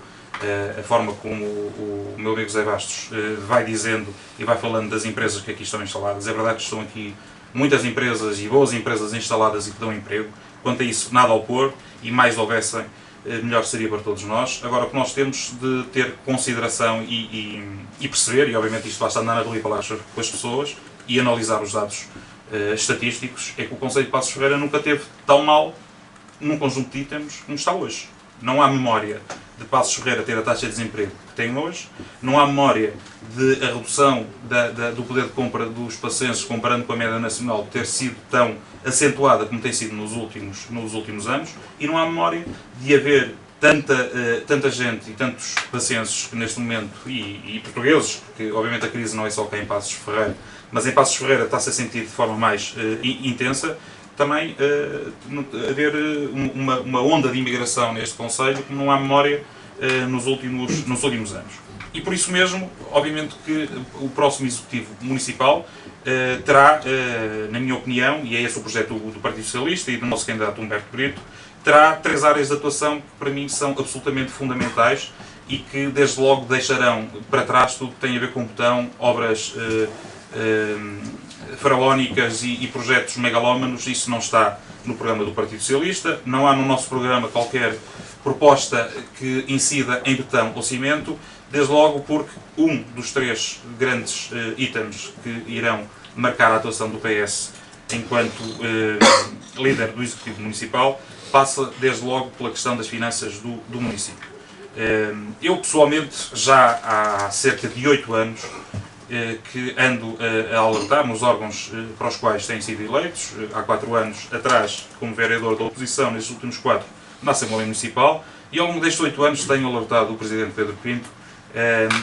a forma como o meu amigo José Bastos vai dizendo e vai falando das empresas que aqui estão instaladas. É verdade que estão aqui muitas empresas e boas empresas instaladas e que dão emprego. Quanto a isso, nada a opor, e mais houvessem, melhor seria para todos nós. Agora, o que nós temos de ter consideração e perceber, e obviamente isto basta andar na rua e falar com as pessoas e analisar os dados estatísticos, é que o Conselho de Passos Ferreira nunca teve tão mal num conjunto de itens como está hoje. Não há memória de Passos Ferreira ter a taxa de desemprego que tem hoje, não há memória de a redução do poder de compra dos passenses, comparando com a média nacional, ter sido tão acentuada como tem sido nos últimos anos, e não há memória de haver tanta gente e tantos passenses que neste momento, e portugueses, porque obviamente a crise não é só cá em Passos Ferreira, mas em Passos Ferreira está-se a sentir de forma mais intensa, também haver uma onda de imigração neste Conselho que não há memória nos últimos anos. E por isso mesmo, obviamente que o próximo Executivo Municipal terá, na minha opinião, e é esse o projeto do Partido Socialista e do nosso candidato Humberto Brito, terá 3 áreas de atuação que para mim são absolutamente fundamentais e que desde logo deixarão para trás tudo que tem a ver com botão, obras faraónicas e projetos megalómanos. Isso não está no programa do Partido Socialista, não há no nosso programa qualquer proposta que incida em betão ou cimento, desde logo porque um dos 3 grandes itens que irão marcar a atuação do PS enquanto líder do Executivo Municipal passa desde logo pela questão das finanças do município. Eu pessoalmente já há cerca de 8 anos que ando a alertar nos órgãos para os quais têm sido eleitos, há 4 anos atrás como vereador da oposição, nestes últimos 4 na Assembleia Municipal, e ao longo destes 8 anos tenho alertado o Presidente Pedro Pinto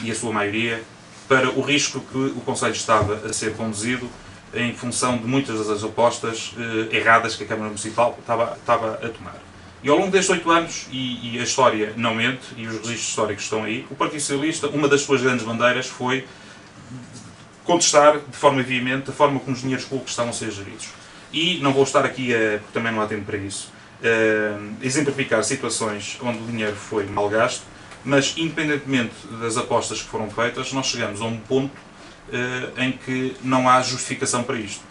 e a sua maioria para o risco que o Conselho estava a ser conduzido em função de muitas das apostas erradas que a Câmara Municipal estava a tomar. E ao longo destes 8 anos, e a história não mente, e os registros históricos estão aí, o Partido Socialista, uma das suas grandes bandeiras foi contestar de forma veemente a forma como os dinheiros públicos estavam a ser geridos. E não vou estar aqui, porque também não há tempo para isso, exemplificar situações onde o dinheiro foi mal gasto, mas independentemente das apostas que foram feitas, nós chegamos a um ponto em que não há justificação para isto.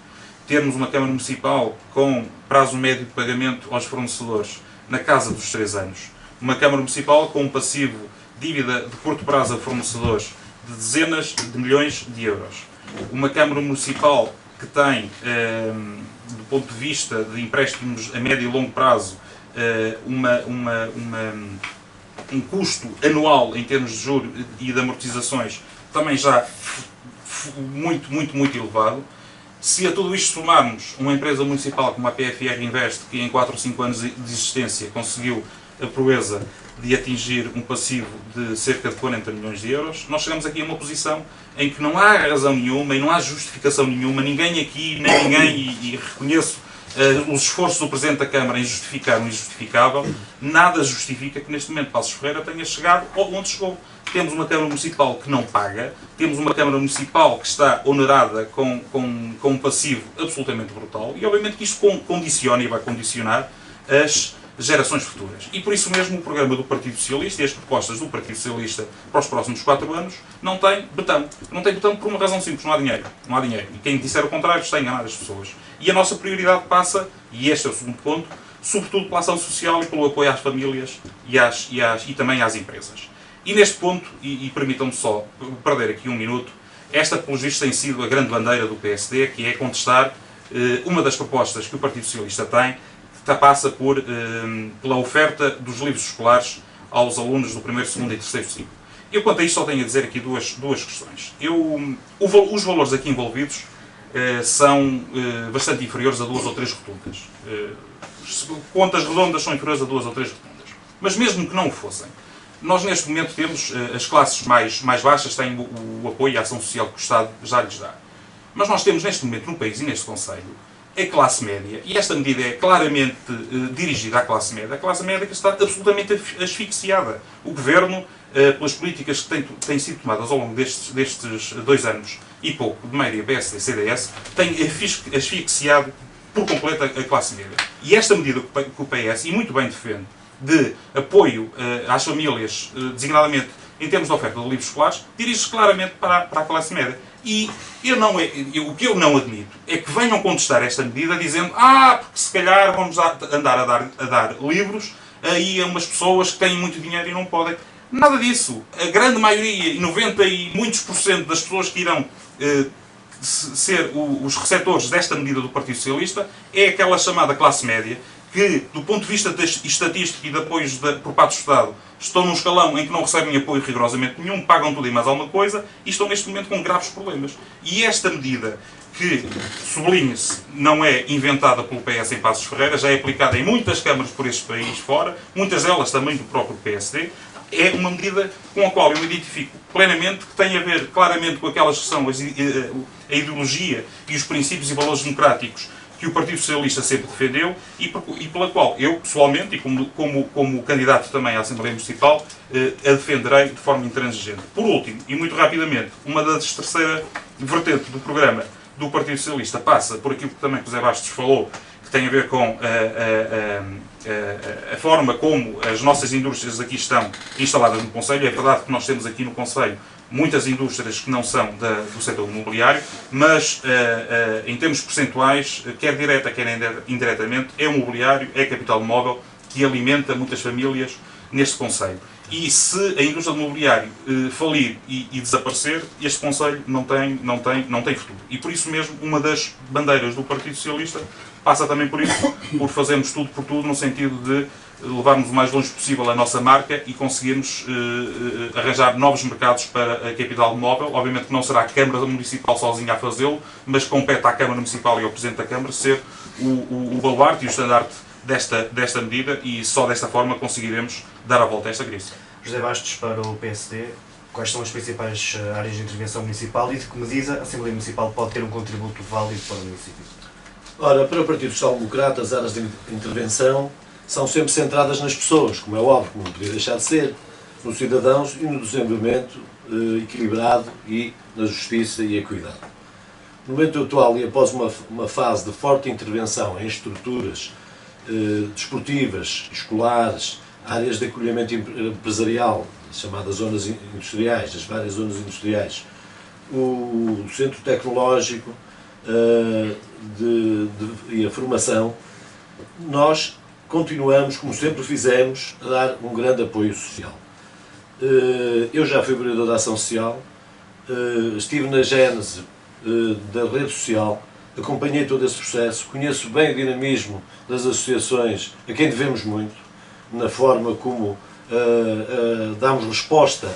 Termos uma Câmara Municipal com prazo médio de pagamento aos fornecedores na casa dos 3 anos, uma Câmara Municipal com um passivo dívida de curto prazo a fornecedores de dezenas de milhões de euros, uma Câmara Municipal que tem, do ponto de vista de empréstimos a médio e longo prazo, um custo anual em termos de juros e de amortizações também já muito elevado. Se a tudo isto somarmos uma empresa municipal como a PFR Invest, que em 4 ou 5 anos de existência conseguiu a proeza de atingir um passivo de cerca de 40 milhões de euros, nós chegamos aqui a uma posição em que não há razão nenhuma e não há justificação nenhuma, ninguém aqui, nem ninguém, e reconheço os esforços do Presidente da Câmara em justificar o injustificável, nada justifica que neste momento Passos Ferreira tenha chegado onde chegou. Temos uma Câmara Municipal que não paga, temos uma Câmara Municipal que está onerada com um passivo absolutamente brutal, e obviamente que isto condiciona e vai condicionar as gerações futuras. E por isso mesmo o programa do Partido Socialista e as propostas do Partido Socialista para os próximos 4 anos não têm betão. Não tem betão por uma razão simples: não há dinheiro. Não há dinheiro. E quem disser o contrário está a enganar as pessoas. E a nossa prioridade passa, e este é o segundo ponto, sobretudo pela ação social e pelo apoio às famílias e também às empresas. E neste ponto, e permitam-me só perder aqui 1 minuto, esta, pelos vistos, tem sido a grande bandeira do PSD, que é contestar uma das propostas que o Partido Socialista tem, passa pela oferta dos livros escolares aos alunos do primeiro, segundo e terceiro ciclo. Eu, quanto a isto, só tenho a dizer aqui duas questões. Os valores aqui envolvidos são bastante inferiores a 2 ou 3 rotundas. Contas redondas são inferiores a 2 ou 3 rotundas. Mas mesmo que não o fossem, nós neste momento temos, as classes mais baixas têm o apoio e a ação social que o Estado já lhes dá. Mas nós temos neste momento no país e neste Conselho a classe média, e esta medida é claramente dirigida à classe média que está absolutamente asfixiada. O Governo, pelas políticas que têm sido tomadas ao longo destes 2 anos e pouco, de média PSD e CDS, tem asfixiado por completo a classe média. E esta medida que o PS, e muito bem defende, de apoio às famílias, designadamente em termos de oferta de livros escolares, dirige-se claramente para a classe média. E o que eu não admito é que venham contestar esta medida dizendo porque se calhar vamos andar a dar livros aí a umas pessoas que têm muito dinheiro e não podem. Nada disso. A grande maioria, e 90 e muitos por cento das pessoas que irão ser os receptores desta medida do Partido Socialista é aquela chamada classe média que, do ponto de vista estatístico e de apoios por parte do Estado, estão num escalão em que não recebem apoio rigorosamente nenhum, pagam tudo e mais alguma coisa, e estão neste momento com graves problemas. E esta medida, que, sublinhe-se, não é inventada pelo PS em Passos Ferreira, já é aplicada em muitas câmaras por este país fora, muitas delas também do próprio PSD, é uma medida com a qual eu me identifico plenamente, que tem a ver claramente com aquelas que são a ideologia e os princípios e valores democráticos que o Partido Socialista sempre defendeu e pela qual eu, pessoalmente, e como candidato também à Assembleia Municipal, a defenderei de forma intransigente. Por último, e muito rapidamente, uma das terceira vertente do programa do Partido Socialista passa por aquilo que também o José Bastos falou, que tem a ver com a forma como as nossas indústrias aqui estão instaladas no Conselho. É verdade que nós temos aqui no Conselho muitas indústrias que não são do setor imobiliário, mas em termos percentuais, quer direta, quer indiretamente, é o mobiliário, é capital móvel que alimenta muitas famílias neste Conselho. E se a indústria do mobiliário falir e desaparecer, este Conselho não tem futuro. E por isso mesmo, uma das bandeiras do Partido Socialista passa também por isso, por fazermos tudo por tudo, no sentido de levarmos o mais longe possível a nossa marca e conseguirmos arranjar novos mercados para a capital móvel. Obviamente que não será a Câmara Municipal sozinha a fazê-lo, mas compete à Câmara Municipal e ao Presidente da Câmara ser o baluarte e o estandarte desta medida, e só desta forma conseguiremos dar a volta a esta crise. José Bastos, para o PSD, quais são as principais áreas de intervenção municipal e de que medida a Assembleia Municipal pode ter um contributo válido para o município? Ora, para o Partido Social Democrata, as áreas de intervenção são sempre centradas nas pessoas, como é óbvio, como não podia deixar de ser, nos cidadãos e no desenvolvimento equilibrado e na justiça e equidade. No momento atual, e após uma fase de forte intervenção em estruturas desportivas, escolares, áreas de acolhimento empresarial, chamadas zonas industriais, as várias zonas industriais, o centro tecnológico e a formação, nós continuamos, como sempre fizemos, a dar um grande apoio social. Eu já fui vereador da Ação Social, estive na gênese da rede social, acompanhei todo esse processo, conheço bem o dinamismo das associações, a quem devemos muito, na forma como damos resposta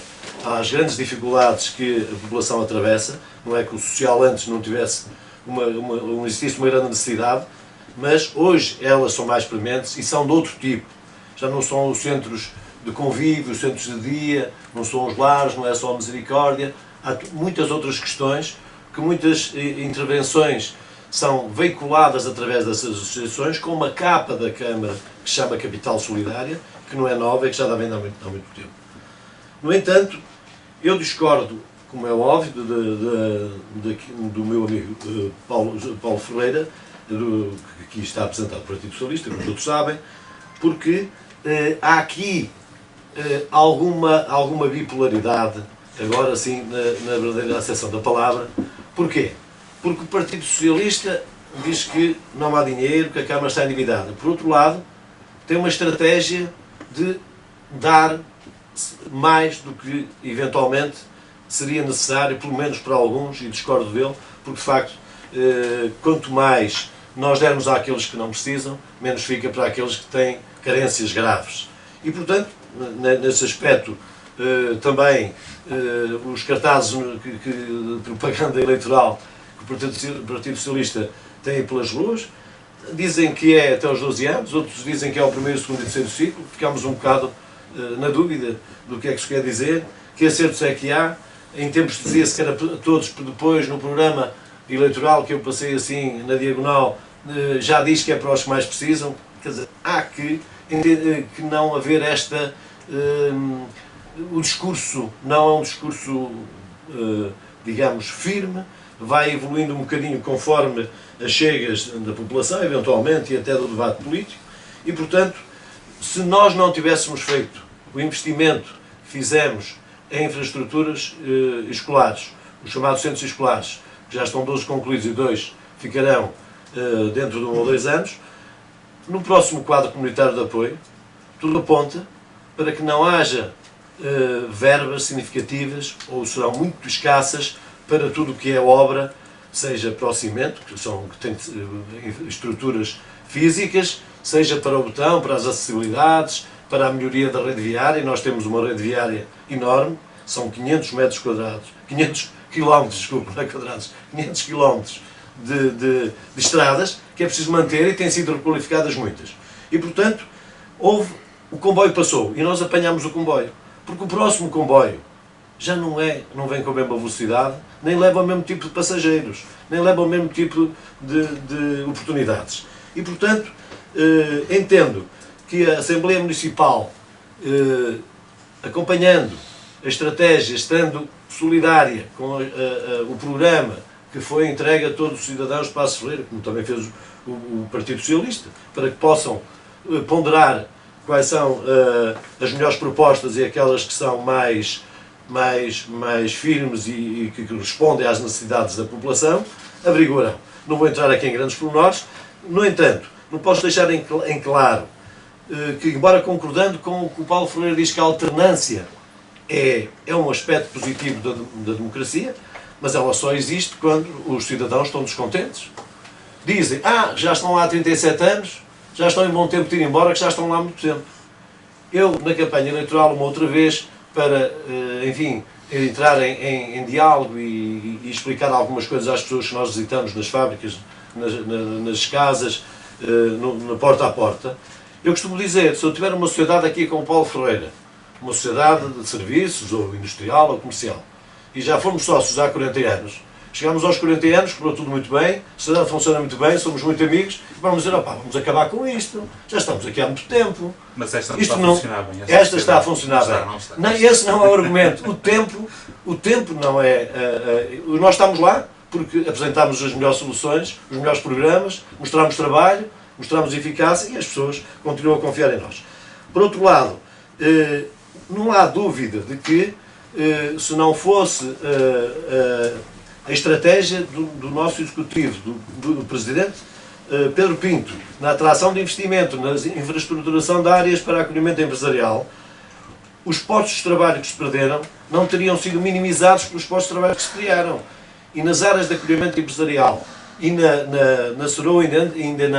às grandes dificuldades que a população atravessa. Não é que o social antes não tivesse não existisse uma grande necessidade, mas hoje elas são mais prementes e são de outro tipo. Já não são os centros de convívio, os centros de dia, não são os lares, não é só a misericórdia. Há muitas outras questões, que muitas intervenções são veiculadas através dessas associações, com uma capa da Câmara que se chama Capital Solidária, que não é nova e que já dá bem há muito tempo. No entanto, eu discordo, como é óbvio, do meu amigo Paulo Ferreira, que aqui está apresentado pelo Partido Socialista, como todos sabem, porque há aqui alguma bipolaridade, agora sim, na verdadeira acessão da palavra. Porquê? Porque o Partido Socialista diz que não há dinheiro, que a Câmara está endividada. Por outro lado, tem uma estratégia de dar mais do que eventualmente seria necessário, pelo menos para alguns, e discordo dele, porque de facto, quanto mais nós dermos àqueles que não precisam, menos fica para aqueles que têm carências graves. E, portanto, nesse aspecto, também os cartazes de propaganda eleitoral que o Partido Socialista tem pelas ruas, dizem que é até aos 12 anos, outros dizem que é o primeiro, segundo e terceiro ciclo. Ficamos um bocado na dúvida do que é que isso quer dizer, que acertos é que há. Em tempos dizia-se que era todos, depois no programa eleitoral que eu passei assim na diagonal, já diz que é para os que mais precisam. Quer dizer, há que não haver esta... o discurso não é um discurso, digamos, firme, vai evoluindo um bocadinho conforme as chegas da população, eventualmente, e até do debate político, e, portanto, se nós não tivéssemos feito o investimento que fizemos em infraestruturas escolares, os chamados centros escolares, que já estão 12 concluídos e 2 ficarão dentro de 1 ou 2 anos, no próximo quadro comunitário de apoio, tudo aponta para que não haja verbas significativas, ou serão muito escassas, para tudo o que é obra, seja para o cimento, que tem estruturas físicas, seja para o betão, para as acessibilidades, para a melhoria da rede viária. Nós temos uma rede viária enorme, são 500 metros quadrados, 500 quilómetros, desculpa, não é quadrados, 500 quilómetros de estradas, que é preciso manter, e têm sido requalificadas muitas. E, portanto, o comboio passou, e nós apanhámos o comboio, porque o próximo comboio já não vem com a mesma velocidade, nem leva o mesmo tipo de passageiros, nem leva o mesmo tipo de oportunidades. E, portanto, entendo que a Assembleia Municipal, acompanhando a estratégia, estando solidária com o programa que foi entregue a todos os cidadãos de Passos Ferreira, como também fez o Partido Socialista, para que possam ponderar quais são as melhores propostas e aquelas que são mais firmes e que respondem às necessidades da população, averiguarão. Não vou entrar aqui em grandes pormenores. No entanto, não posso deixar em claro que, embora concordando com o que o Paulo Ferreira diz, que a alternância é um aspecto positivo da democracia, mas ela só existe quando os cidadãos estão descontentes. Dizem, já estão lá há 37 anos, já estão em bom tempo de ir embora, que já estão lá há muito tempo. Eu, na campanha eleitoral, uma outra vez, para, enfim, entrar em diálogo e explicar algumas coisas às pessoas que nós visitamos nas fábricas, nas casas, na porta a porta, eu costumo dizer, se eu tiver uma sociedade aqui com o Paulo Ferreira, uma sociedade de serviços, ou industrial, ou comercial, e já fomos sócios há 40 anos, chegamos aos 40 anos, correu tudo muito bem, a sociedade funciona muito bem, somos muito amigos, e vamos dizer, vamos acabar com isto, já estamos aqui há muito tempo. Mas esta não está a funcionar bem. Esta está a funcionar bem. Não, esse não é o argumento. O tempo não é... nós estamos lá porque apresentámos as melhores soluções, os melhores programas, mostramos trabalho, mostramos eficácia e as pessoas continuam a confiar em nós. Por outro lado, não há dúvida de que, se não fosse a estratégia do nosso executivo, do Presidente Pedro Pinto, na atração de investimento, na infraestruturação de áreas para acolhimento empresarial, os postos de trabalho que se perderam não teriam sido minimizados pelos postos de trabalho que se criaram. E nas áreas de acolhimento empresarial e na Seroa, ainda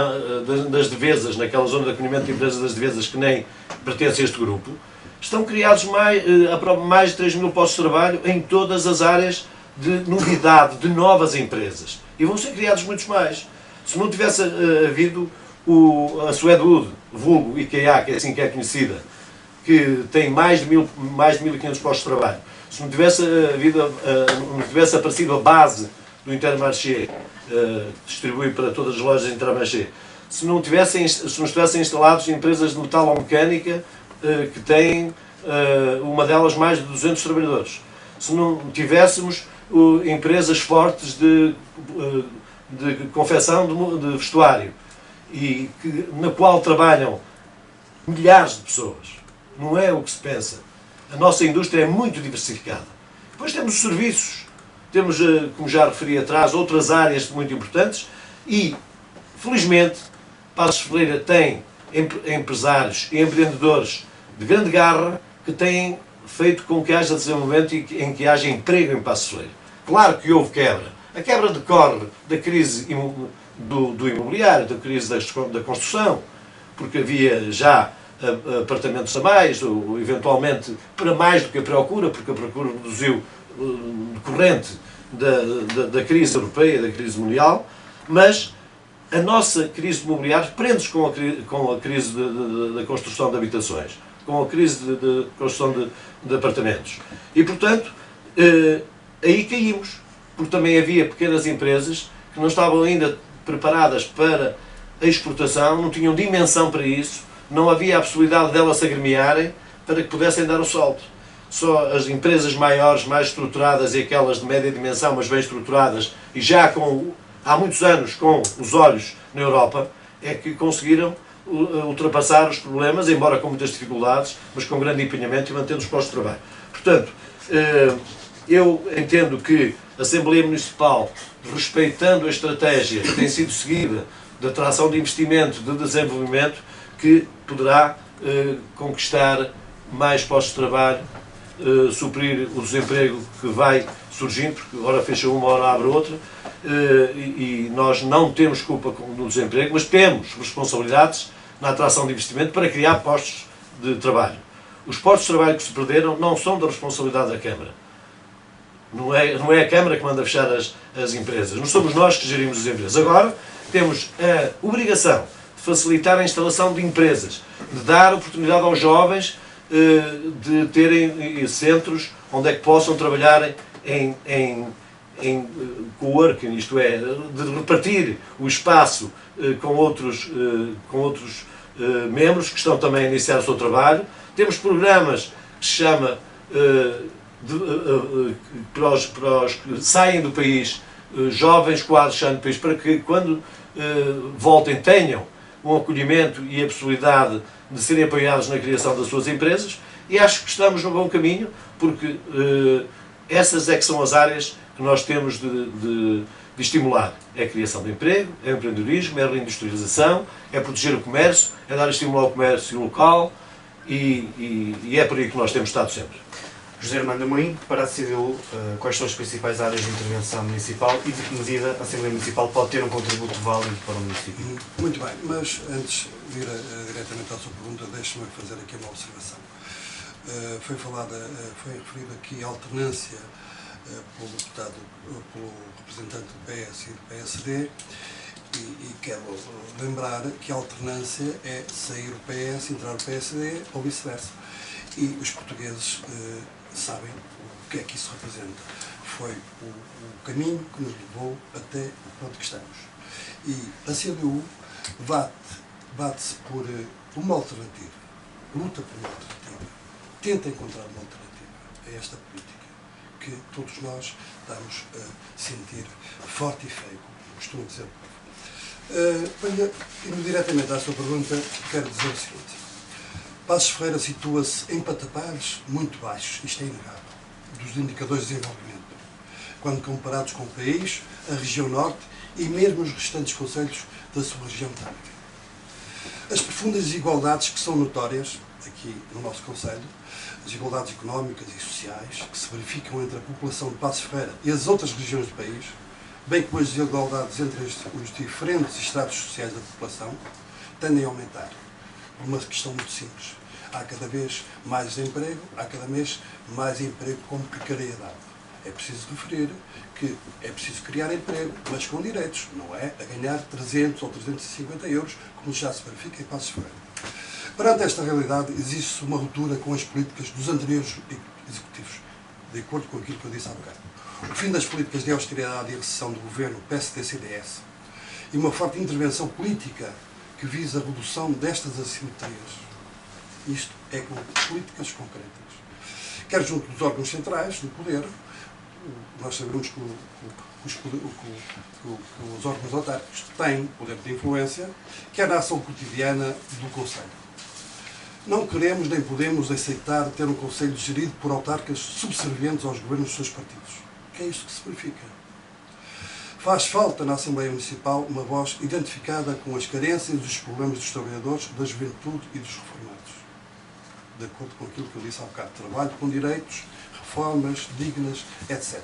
nas Devesas, naquela zona de acolhimento de empresas das Devesas que nem pertence a este grupo, estão criados mais de 3 mil postos de trabalho em todas as áreas de novidade, de novas empresas. E vão ser criados muitos mais. Se não tivesse havido a Suedwood, vulgo IKEA, que é assim que é conhecida, que tem mais de 1.500 postos de trabalho, se não tivesse aparecido a base do Intermarché, distribuído para todas as lojas de Intermarché, se não estivessem instalados empresas de metalomecânica que têm, uma delas, mais de 200 trabalhadores, se não tivéssemos empresas fortes de confecção de vestuário, e na qual trabalham milhares de pessoas. Não é o que se pensa. A nossa indústria é muito diversificada. Depois temos os serviços, temos, como já referi atrás, outras áreas muito importantes e, felizmente, Passos Ferreira tem empresários e empreendedores de grande garra que têm feito com que haja desenvolvimento e em que haja emprego em Passos Ferreira. Claro que houve quebra. A quebra decorre da crise do imobiliário, da crise da construção, porque havia já apartamentos a mais, ou eventualmente para mais do que a procura, porque a procura reduziu decorrente da crise europeia, da crise mundial, mas a nossa crise imobiliária prende-se com a crise da construção de habitações, com a crise de construção de apartamentos. E, portanto, aí caímos, porque também havia pequenas empresas que não estavam ainda preparadas para a exportação, não tinham dimensão para isso, não havia a possibilidade delas se agremiarem para que pudessem dar o salto. Só as empresas maiores, mais estruturadas e aquelas de média dimensão, mas bem estruturadas, e já há muitos anos com os olhos na Europa, é que conseguiram ultrapassar os problemas, embora com muitas dificuldades, mas com grande empenhamento e mantendo os postos de trabalho. Portanto, eu entendo que a Assembleia Municipal, respeitando a estratégia que tem sido seguida de atração de investimento, de desenvolvimento, que poderá conquistar mais postos de trabalho, suprir o desemprego que vai surgindo, porque ora fecha uma, ora abre outra, e nós não temos culpa no desemprego, mas temos responsabilidades na atração de investimento para criar postos de trabalho. Os postos de trabalho que se perderam não são da responsabilidade da Câmara. Não é a Câmara que manda fechar as empresas. Não somos nós que gerimos as empresas. Agora, temos a obrigação de facilitar a instalação de empresas, de dar oportunidade aos jovens de terem centros onde é que possam trabalhar em coworking, isto é, de repartir o espaço com outros membros que estão também a iniciar o seu trabalho. Temos programas que se chama para os que saem do país, jovens quadros saem do país, para que quando voltem tenham um acolhimento e a possibilidade de serem apoiados na criação das suas empresas, e acho que estamos no bom caminho, porque essas é que são as áreas que nós temos de estimular. É a criação de emprego, é o empreendedorismo, é a reindustrialização, é proteger o comércio, é dar estímulo ao comércio local, e é por aí que nós temos estado sempre. José Armando Amorim, para a CDU, quais são as principais áreas de intervenção municipal e de que medida a Assembleia Municipal pode ter um contributo válido para o município? Muito bem, mas antes de ir diretamente à sua pergunta, deixe-me fazer aqui uma observação. Foi referido aqui a alternância pelo representante do PS e do PSD, e quero lembrar que a alternância é sair o PS, entrar o PSD ou vice-versa. E os portugueses sabem o que é que isso representa. Foi o caminho que nos levou até onde estamos. E a CDU bate-se por uma alternativa, luta por uma alternativa, tenta encontrar uma alternativa a esta política que todos nós estamos a sentir forte e feio, como costumo dizer. Indo diretamente à sua pergunta, quero dizer o seguinte. Passos Ferreira situa-se em patamares muito baixos, isto é inegável, dos indicadores de desenvolvimento, quando comparados com o país, a região norte e mesmo os restantes concelhos da sua região também. As profundas desigualdades que são notórias aqui no nosso concelho, desigualdades económicas e sociais que se verificam entre a população de Passos Ferreira e as outras regiões do país, bem como as desigualdades entre os diferentes estratos sociais da população, tendem a aumentar. Por uma questão muito simples. Há cada vez mais desemprego, há cada vez mais emprego com precariedade. É preciso referir que é preciso criar emprego, mas com direitos, não é a ganhar 300 ou 350 euros, como já se verifica em Passos Ferreira. Perante esta realidade, existe uma ruptura com as políticas dos anteriores executivos, de acordo com aquilo que eu disse há bocado. O fim das políticas de austeridade e recessão do governo PSD-CDS e uma forte intervenção política que visa a redução destas assimetrias. Isto é com políticas concretas. Quer junto dos órgãos centrais do poder, nós sabemos que os órgãos autárquicos têm poder de influência, quer na ação cotidiana do Conselho. Não queremos nem podemos aceitar ter um Conselho gerido por autarcas subservientes aos governos dos seus partidos. Que é isto que se verifica. Faz falta na Assembleia Municipal uma voz identificada com as carências e os problemas dos trabalhadores, da juventude e dos reformados. De acordo com aquilo que eu disse há bocado, trabalho com direitos, reformas dignas, etc.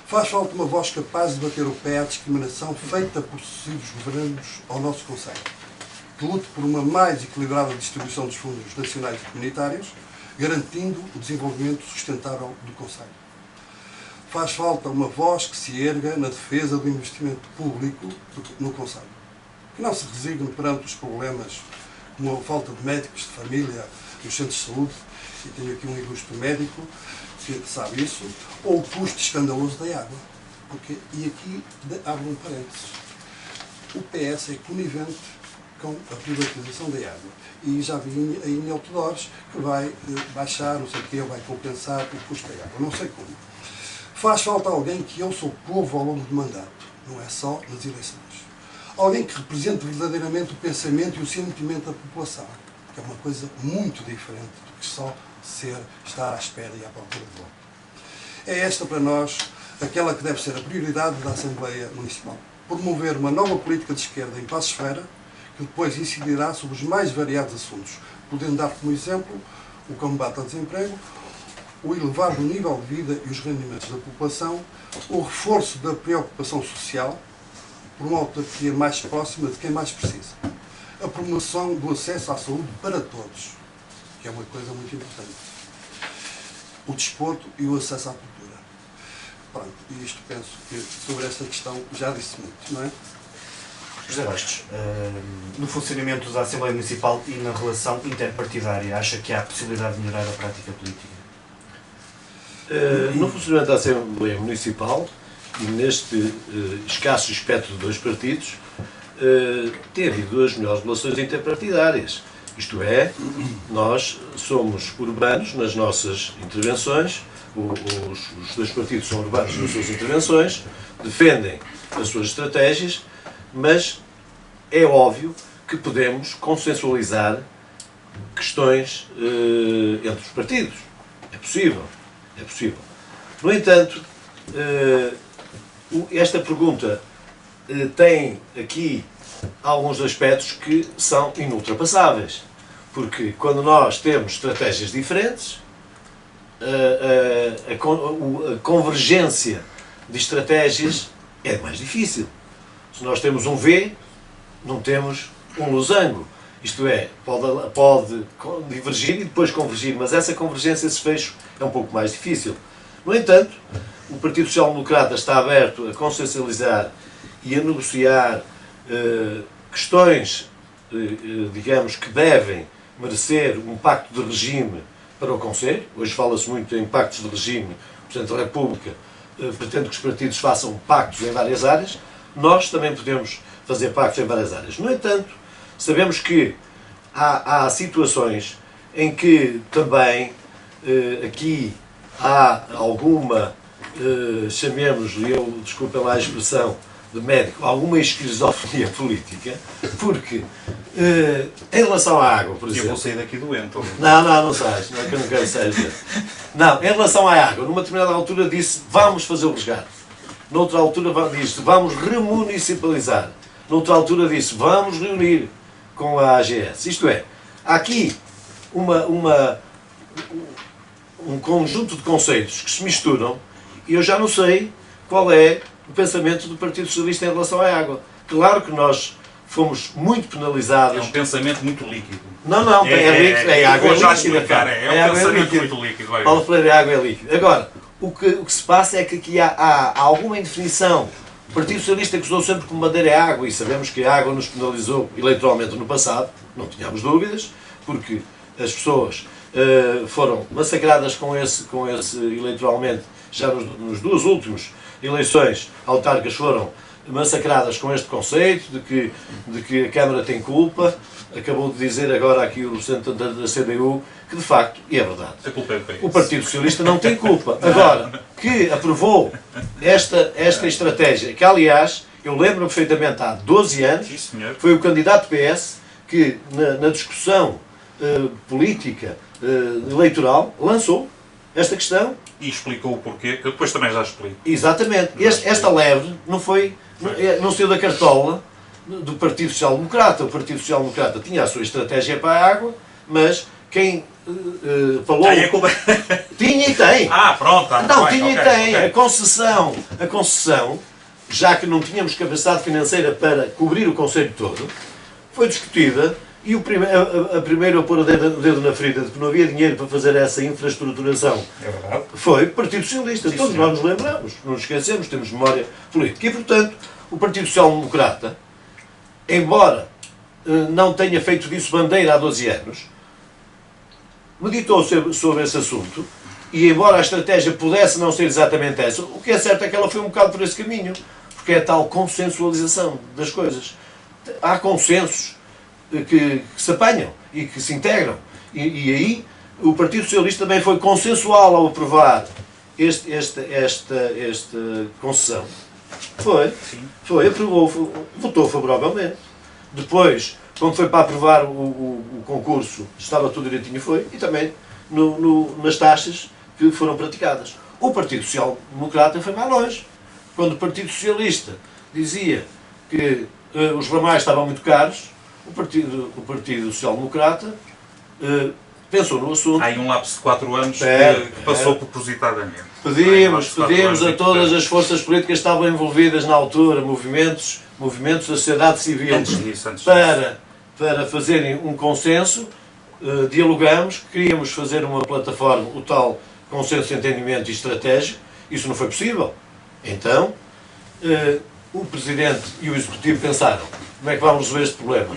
Faz falta uma voz capaz de bater o pé à discriminação feita por sucessivos governos ao nosso Conselho, que lute por uma mais equilibrada distribuição dos fundos nacionais e comunitários, garantindo o desenvolvimento sustentável do Conselho. Faz falta uma voz que se erga na defesa do investimento público no Conselho, que não se resigne perante os problemas como a falta de médicos de família nos centros de saúde, e tenho aqui um ilustre médico que sabe isso, ou o custo escandaloso da água. E aqui abro um parênteses. O PS é conivente com a privatização da água. E já vi aí em outdoors que vai baixar, não sei o quê, vai compensar o custo da água. Não sei como. Faz falta alguém que ouça o povo ao longo do mandato, não é só nas eleições. Alguém que represente verdadeiramente o pensamento e o sentimento da população, que é uma coisa muito diferente do que só estar à espera e à procura de voto. É esta, para nós, aquela que deve ser a prioridade da Assembleia Municipal. Promover uma nova política de esquerda em Passos Ferreira, que depois incidirá sobre os mais variados assuntos, podendo dar como exemplo o combate ao desemprego, o elevar do nível de vida e os rendimentos da população, o reforço da preocupação social, por uma autarquia mais próxima de quem mais precisa, a promoção do acesso à saúde para todos, que é uma coisa muito importante, o desporto e o acesso à cultura. Pronto, e isto penso que sobre esta questão já disse muito, não é? José Bastos, no funcionamento da Assembleia Municipal e na relação interpartidária, acha que há possibilidade de melhorar a prática política? No funcionamento da Assembleia Municipal, e neste escasso espectro de dois partidos, tem havido as melhores relações interpartidárias. Isto é, nós somos urbanos nas nossas intervenções, os dois partidos são urbanos nas suas intervenções, defendem as suas estratégias, mas é óbvio que podemos consensualizar questões entre os partidos. É possível. É possível. No entanto, esta pergunta tem aqui alguns aspectos que são inultrapassáveis. Porque quando nós temos estratégias diferentes, a convergência de estratégias é mais difícil. Se nós temos um V, não temos um losango. Isto é, pode divergir e depois convergir, mas essa convergência, esse fecho, é um pouco mais difícil. No entanto, o Partido Social Democrata está aberto a consensualizar e a negociar questões, digamos, que devem merecer um pacto de regime para o Conselho. Hoje fala-se muito em pactos de regime. O Presidente da República pretende que os partidos façam pactos em várias áreas. Nós também podemos fazer pactos em várias áreas. No entanto, sabemos que há situações em que também aqui há alguma, chamemos-lhe, desculpem lá a expressão de médico, alguma esquizofrenia política, porque em relação à água, por exemplo... Eu vou sair daqui doente. Não sais, não é que eu não quero sair. Não, em relação à água, numa determinada altura disse vamos fazer o resgate. Noutra altura disse vamos remunicipalizar. Noutra altura disse vamos reunir com a AGS. Isto é, há aqui um conjunto de conceitos que se misturam e eu já não sei qual é o pensamento do Partido Socialista em relação à água. Claro que nós fomos muito penalizados. É um pensamento muito líquido. Não, líquido, é água líquida. É um pensamento muito líquido. Paulo Freire, a água é líquida. Agora, o que se passa é que aqui há alguma indefinição. O Partido Socialista acusou sempre como bandeira a água e sabemos que a água nos penalizou eleitoralmente no passado, não tínhamos dúvidas, porque as pessoas foram massacradas com esse eleitoralmente, já nos duas últimas eleições autárquicas foram massacradas com este conceito de que a Câmara tem culpa. Acabou de dizer agora aqui o representante da CDU que de facto, e é verdade, a culpa é do PS. O Partido Socialista não tem culpa. Agora, que aprovou esta estratégia, que aliás, eu lembro perfeitamente há 12 anos, Sim, senhor. foi o candidato PS que na discussão política eleitoral lançou esta questão. E explicou o porquê, que eu depois também já explico. Exatamente. Esta lebre não saiu da cartola do Partido Social Democrata. O Partido Social Democrata tinha a sua estratégia para a água, mas quem falou... Tinha e tem. Pronto. Não, tinha e tem. A concessão, já que não tínhamos capacidade financeira para cobrir o concelho todo, foi discutida e a primeira a pôr o dedo na ferida de que não havia dinheiro para fazer essa infraestruturação foi o Partido Socialista. Todos nós nos lembramos, não nos esquecemos, temos memória política. E, portanto, o Partido Social Democrata, embora não tenha feito disso bandeira há 12 anos, meditou sobre esse assunto e, embora a estratégia pudesse não ser exatamente essa, o que é certo é que ela foi um bocado por esse caminho, porque é a tal consensualização das coisas. Há consensos que se apanham e que se integram. E aí o Partido Socialista também foi consensual ao aprovar esta concessão. Aprovou, votou favoravelmente. Depois, quando foi para aprovar o concurso, estava tudo direitinho, e também nas taxas que foram praticadas. O Partido Social Democrata foi mais longe. Quando o Partido Socialista dizia que os ramais estavam muito caros, o Partido Social Democrata pensou no assunto. Há aí um lapso de 4 anos que passou propositadamente. Pedimos a todas as forças políticas que estavam envolvidas na altura, movimentos da sociedade civil, para fazerem um consenso, dialogamos, queríamos fazer uma plataforma, o tal consenso de entendimento e estratégico, isso não foi possível. Então, o Presidente e o Executivo pensaram, como é que vamos resolver este problema?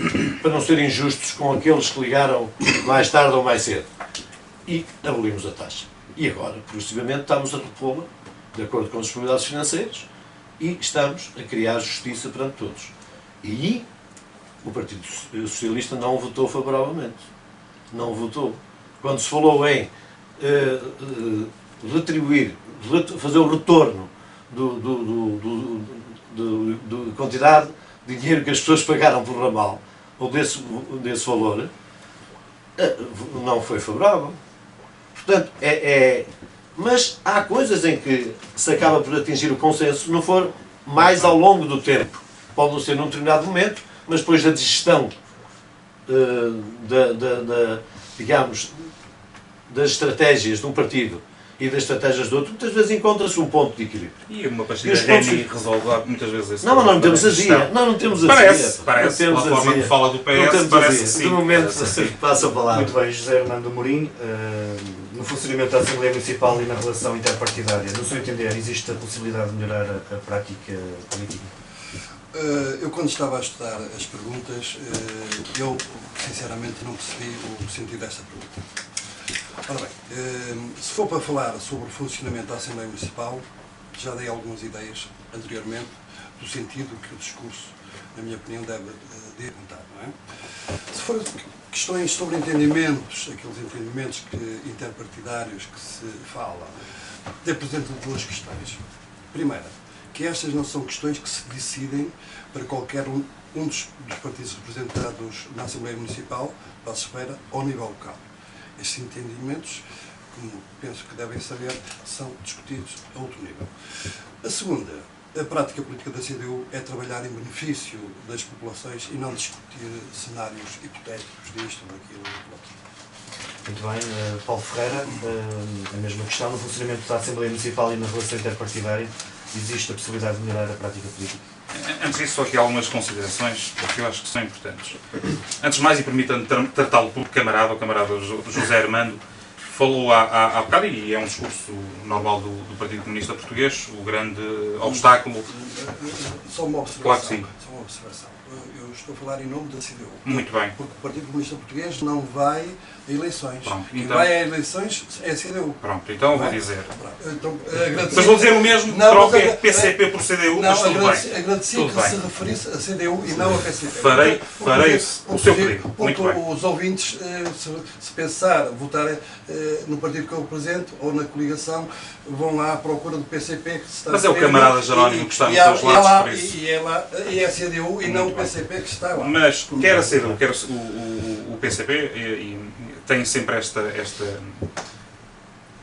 Para não serem injustos com aqueles que ligaram mais tarde ou mais cedo. E abolimos a taxa. E agora, progressivamente, estamos a repô-la, de acordo com as disponibilidades financeiras, e estamos a criar justiça perante todos. E o Partido Socialista não votou favoravelmente. Não votou. Quando se falou em retribuir, fazer o retorno da quantidade de dinheiro que as pessoas pagaram por ramal, ou desse valor, não foi favorável. Portanto, mas há coisas em que se acaba por atingir o consenso, se não for mais ao longo do tempo. Pode não ser num determinado momento, mas depois da digestão digamos, das estratégias de um partido e das estratégias do outro, muitas vezes encontra-se um ponto de equilíbrio. E uma pastilha Reni resolve muitas vezes esse problema. Não temos azia. Não temos azia. Parece. Pela forma que fala do PS, parece que sim. De momento, passa a palavra. Muito bem, José Hernando Amorim. No funcionamento da Assembleia Municipal e na relação interpartidária, no seu entender, existe a possibilidade de melhorar a prática política? Eu, quando estava a estudar as perguntas, eu, sinceramente, não percebi o sentido desta pergunta. Ora bem, se for para falar sobre o funcionamento da Assembleia Municipal, já dei algumas ideias anteriormente do sentido que o discurso, na minha opinião, deve apontar, não é? Se for questões sobre entendimentos, aqueles entendimentos interpartidários que se fala, apresento duas questões. Primeira, que estas não são questões que se decidem para qualquer um dos partidos representados na Assembleia Municipal, Passos Ferreira, ao nível local. Estes entendimentos, como penso que devem saber, são discutidos a outro nível. A segunda, a prática política da CDU é trabalhar em benefício das populações e não discutir cenários hipotéticos disto ou daquilo. Muito bem, Paulo Ferreira, a mesma questão, no funcionamento da Assembleia Municipal e na relação interpartidária, existe a possibilidade de melhorar a prática política? Antes disso, só aqui algumas considerações, porque eu acho que são importantes. Antes de mais, e permita-me tratá-lo por camarada, o camarada José Armando, falou há bocado, e é um discurso normal do Partido Comunista Português, o grande obstáculo... Só uma observação. Claro que sim. Só uma observação. Eu estou a falar em nome da CDU. Muito bem. Porque o Partido Comunista Português não vai a eleições. Pronto, Quem então, vai a eleições é a CDU. Pronto, então eu vou dizer. Então, mas vou dizer o mesmo, troca PCP por CDU, mas tudo bem. Agradeci que se referisse a CDU e não a PCP. Farei o seu pedido. Muito bem. Os ouvintes, se pensar, votar no partido que eu represento ou na coligação, vão lá à procura do PCP que se está. Mas é o camarada Jerónimo que está nos seus lados, por isso. E é a CDU e não o PCP que está lá. Mas quer a CDU, quer o PCP, e tem sempre esta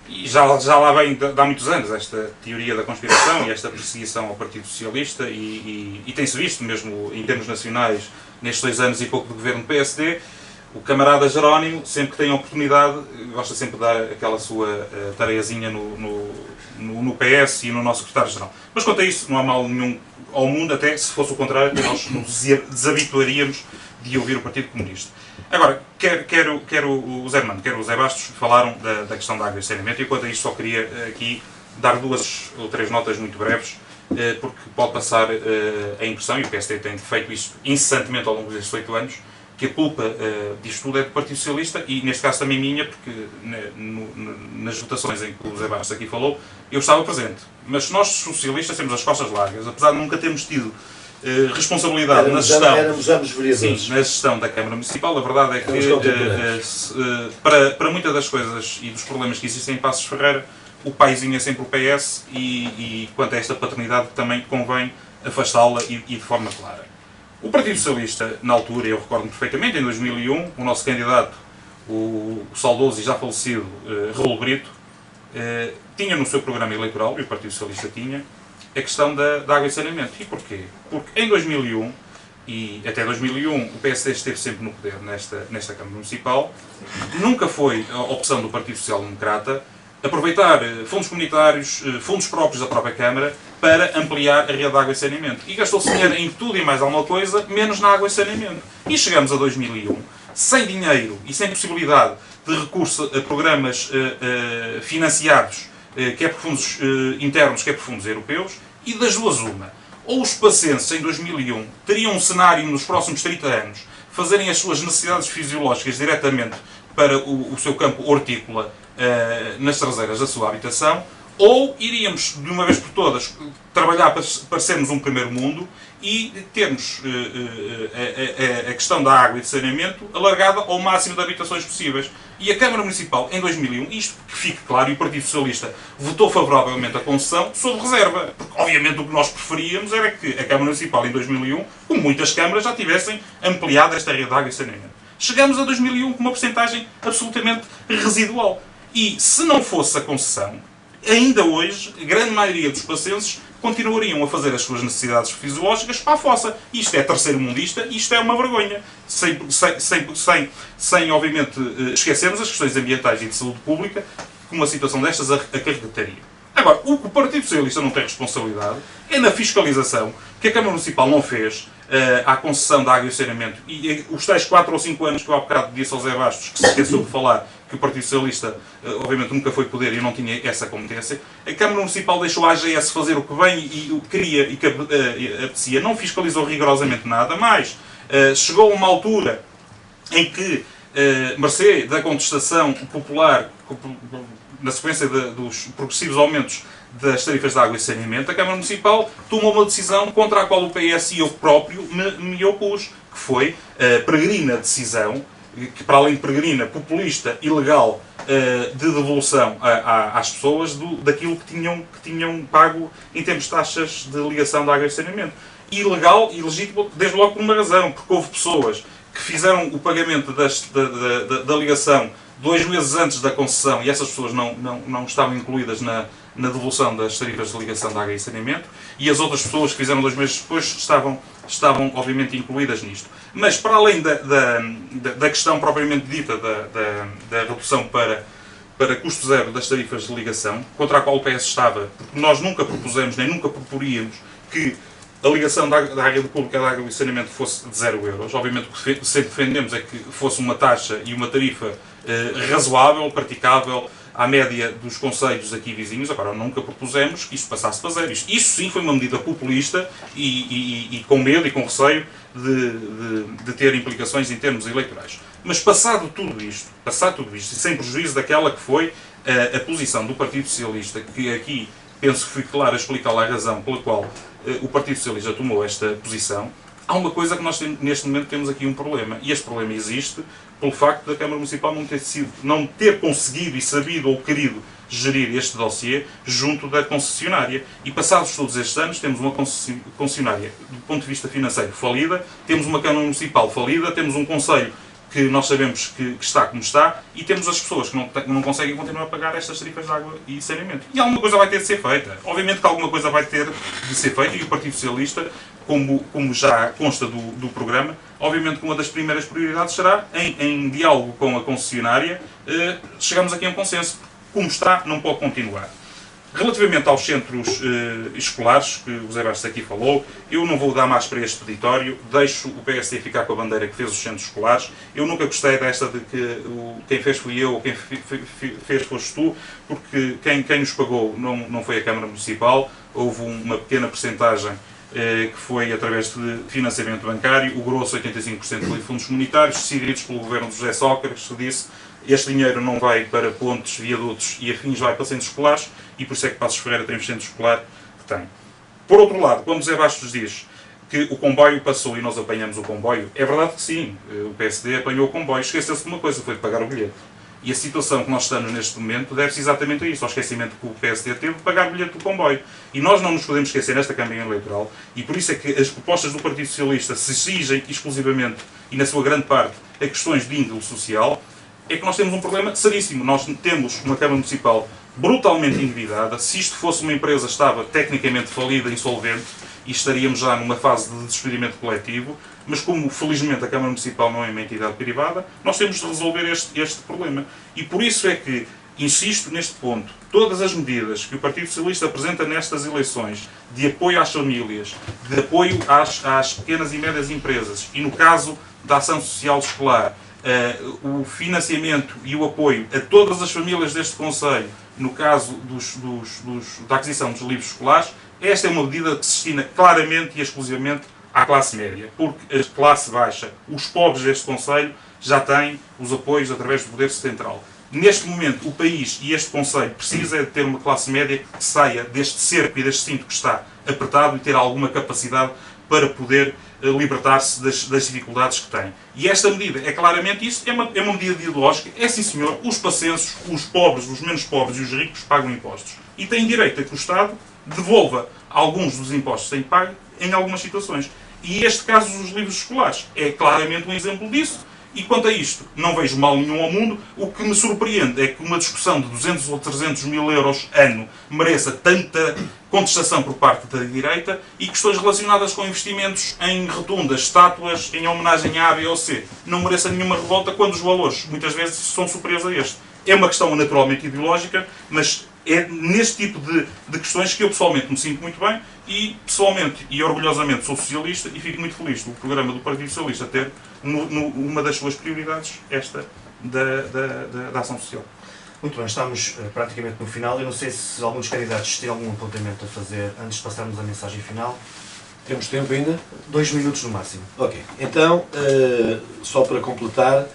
e já lá vem de há muitos anos esta teoria da conspiração e esta perseguição ao Partido Socialista e tem-se visto mesmo em termos nacionais nestes 2 anos e pouco de governo do PSD. O camarada Jerónimo, sempre que tem a oportunidade, gosta sempre de dar aquela sua tareazinha no PS e no nosso secretário-geral. Mas quanto a isso, não há mal nenhum ao mundo, até se fosse o contrário, nós nos desabituaríamos de ouvir o Partido Comunista. Agora, quer o Zé Armando, quer o Zé Bastos falaram da questão da água e saneamento, e quanto a isto só queria aqui dar 2 ou 3 notas muito breves, porque pode passar a impressão, e o PSD tem feito isso incessantemente ao longo destes 8 anos, que a culpa disto tudo é do Partido Socialista, e neste caso também minha, porque nas votações em que o Zé Bastos aqui falou, eu estava presente. Mas nós, socialistas, temos as costas largas, apesar de nunca termos tido responsabilidade na gestão, éramos ambos vereadores. sim, na gestão da Câmara Municipal. A verdade é que para muitas das coisas e dos problemas que existem em Passos Ferreira, o paizinho é sempre o PS, e quanto a esta paternidade também convém afastá-la e de forma clara. O Partido Socialista, na altura, eu recordo-me perfeitamente, em 2001, o nosso candidato, o saudoso e já falecido Raul Brito, tinha no seu programa eleitoral, e o Partido Socialista tinha, a questão da água e saneamento. E porquê? Porque em 2001, e até 2001, o PSD esteve sempre no poder nesta Câmara Municipal, nunca foi a opção do Partido Social Democrata aproveitar fundos comunitários, fundos próprios da própria Câmara, para ampliar a rede de água e saneamento. E gastou-se dinheiro em tudo e mais alguma coisa, menos na água e saneamento. E chegamos a 2001, sem dinheiro e sem possibilidade de recurso a programas financiados, quer por fundos internos, quer por fundos europeus, e das duas uma. Ou os passenses, em 2001, teriam um cenário nos próximos 30 anos, fazerem as suas necessidades fisiológicas diretamente para o seu campo hortícola, nas traseiras da sua habitação, ou iríamos, de uma vez por todas, trabalhar para sermos um primeiro mundo e termos a questão da água e de saneamento alargada ao máximo de habitações possíveis. E a Câmara Municipal, em 2001, isto que fique claro, e o Partido Socialista votou favoravelmente a concessão sob reserva, porque obviamente o que nós preferíamos era que a Câmara Municipal, em 2001, como muitas câmaras, já tivessem ampliado esta rede de água e saneamento. Chegamos a 2001 com uma percentagem absolutamente residual. E se não fosse a concessão, ainda hoje, a grande maioria dos passenses continuariam a fazer as suas necessidades fisiológicas para a fossa. Isto é terceiro-mundista, isto é uma vergonha. Sem obviamente, esquecermos as questões ambientais e de saúde pública que uma situação destas acarretaria. Agora, o que o Partido Socialista não tem responsabilidade é na fiscalização que a Câmara Municipal não fez à concessão da água e saneamento. E os tais 4 ou 5 anos que eu há bocado disse ao Zé Bastos, que se esqueceu de falar, que o Partido Socialista, obviamente, nunca foi poder e não tinha essa competência, a Câmara Municipal deixou a AGS fazer o que bem e o que queria e que apetecia, não fiscalizou rigorosamente nada, mas chegou a uma altura em que, mercê da contestação popular, na sequência dos progressivos aumentos das tarifas de água e saneamento, a Câmara Municipal tomou uma decisão contra a qual o PS e eu próprio me opus, que foi a peregrina decisão, que para além de peregrina, populista, ilegal, de devolução às pessoas daquilo que tinham pago em termos de taxas de ligação de água e saneamento. Ilegal e ilegítimo, desde logo por uma razão, porque houve pessoas que fizeram o pagamento da ligação 2 meses antes da concessão e essas pessoas não estavam incluídas na devolução das tarifas de ligação de água e saneamento, e as outras pessoas que fizeram 2 meses depois estavam obviamente incluídas nisto. Mas para além da questão propriamente dita da redução para custo zero das tarifas de ligação, contra a qual o PS estava, porque nós nunca propusemos, nem nunca proporíamos que a ligação da rede pública da água e saneamento fosse de 0 euros. Obviamente o que sempre defendemos é que fosse uma taxa e uma tarifa razoável, praticável, à média dos concelhos aqui vizinhos. Agora, nunca propusemos que isto passasse para 0. Isso sim foi uma medida populista e com medo e com receio de ter implicações em termos eleitorais. Mas passado tudo isto, e sem prejuízo daquela que foi a posição do Partido Socialista, que aqui penso que fui claro a explicar lá a razão pela qual o Partido Socialista tomou esta posição, há uma coisa que nós neste momento temos aqui um problema. E este problema existe pelo facto da Câmara Municipal não ter conseguido e sabido ou querido gerir este dossiê junto da concessionária. E passados todos estes anos temos uma concessionária, do ponto de vista financeiro, falida, temos uma Câmara Municipal falida, temos um Conselho que nós sabemos que está como está, e temos as pessoas que não conseguem continuar a pagar estas tarifas de água e saneamento. E alguma coisa vai ter de ser feita. Obviamente que alguma coisa vai ter de ser feita, e o Partido Socialista como já consta do programa, obviamente que uma das primeiras prioridades será, em diálogo com a concessionária, chegamos aqui a um consenso. Como está, não pode continuar. Relativamente aos centros escolares, que o José Bastos aqui falou, eu não vou dar mais para este peditório, deixo o PSD ficar com a bandeira que fez os centros escolares. Eu nunca gostei desta de que quem fez fui eu ou quem fez foste tu, porque quem nos pagou não foi a Câmara Municipal, houve uma pequena percentagem que foi através de financiamento bancário, o grosso 85% foi de fundos comunitários, decididos pelo governo de José Sócrates, que disse este dinheiro não vai para pontes, viadutos e afins, vai para centros escolares, e por isso é que Passos Ferreira tem o centro escolar que tem. Por outro lado, quando José Bastos diz que o comboio passou e nós apanhamos o comboio, é verdade que sim, o PSD apanhou o comboio, esqueceu-se de uma coisa, foi de pagar o bilhete. E a situação que nós estamos neste momento deve-se exatamente a isso, ao esquecimento que o PSD teve de pagar o bilhete do comboio. E nós não nos podemos esquecer nesta campanha eleitoral, e por isso é que as propostas do Partido Socialista se exigem exclusivamente, e na sua grande parte, a questões de índole social, é que nós temos um problema seríssimo. Nós temos uma Câmara Municipal brutalmente endividada. Se isto fosse uma empresa, estava tecnicamente falida, insolvente, e estaríamos já numa fase de despedimento coletivo, mas como felizmente a Câmara Municipal não é uma entidade privada, nós temos de resolver este problema. E por isso é que insisto neste ponto. Todas as medidas que o Partido Socialista apresenta nestas eleições, de apoio às famílias, de apoio às pequenas e médias empresas, e no caso da ação social escolar, o financiamento e o apoio a todas as famílias deste Conselho, no caso da aquisição dos livros escolares, esta é uma medida que se destina claramente e exclusivamente à classe média, porque a classe baixa, os pobres deste Conselho, já têm os apoios através do Poder Central. Neste momento, o país e este Conselho precisa de ter uma classe média que saia deste cerco e deste cinto que está apertado e ter alguma capacidade para poder libertar-se das dificuldades que tem. E esta medida é claramente isso, é uma medida ideológica. É sim, senhor, os pacenses, os pobres, os menos pobres e os ricos pagam impostos. E têm direito a que o Estado devolva alguns dos impostos que têm pago em algumas situações. E este caso dos livros escolares é claramente um exemplo disso. E quanto a isto, não vejo mal nenhum ao mundo. O que me surpreende é que uma discussão de 200 ou 300 mil euros ano mereça tanta contestação por parte da direita e questões relacionadas com investimentos em rotundas, estátuas, em homenagem a A, B ou C, não mereça nenhuma revolta quando os valores, muitas vezes, são superiores a este. É uma questão naturalmente ideológica, mas é neste tipo de questões que eu pessoalmente me sinto muito bem e pessoalmente e orgulhosamente sou socialista e fico muito feliz do programa do Partido Socialista ter uma das suas prioridades esta da ação social. Muito bem, estamos praticamente no final. Eu não sei se alguns candidatos têm algum apontamento a fazer antes de passarmos a mensagem final. Temos tempo ainda? 2 minutos no máximo. Ok. Então, só para completar,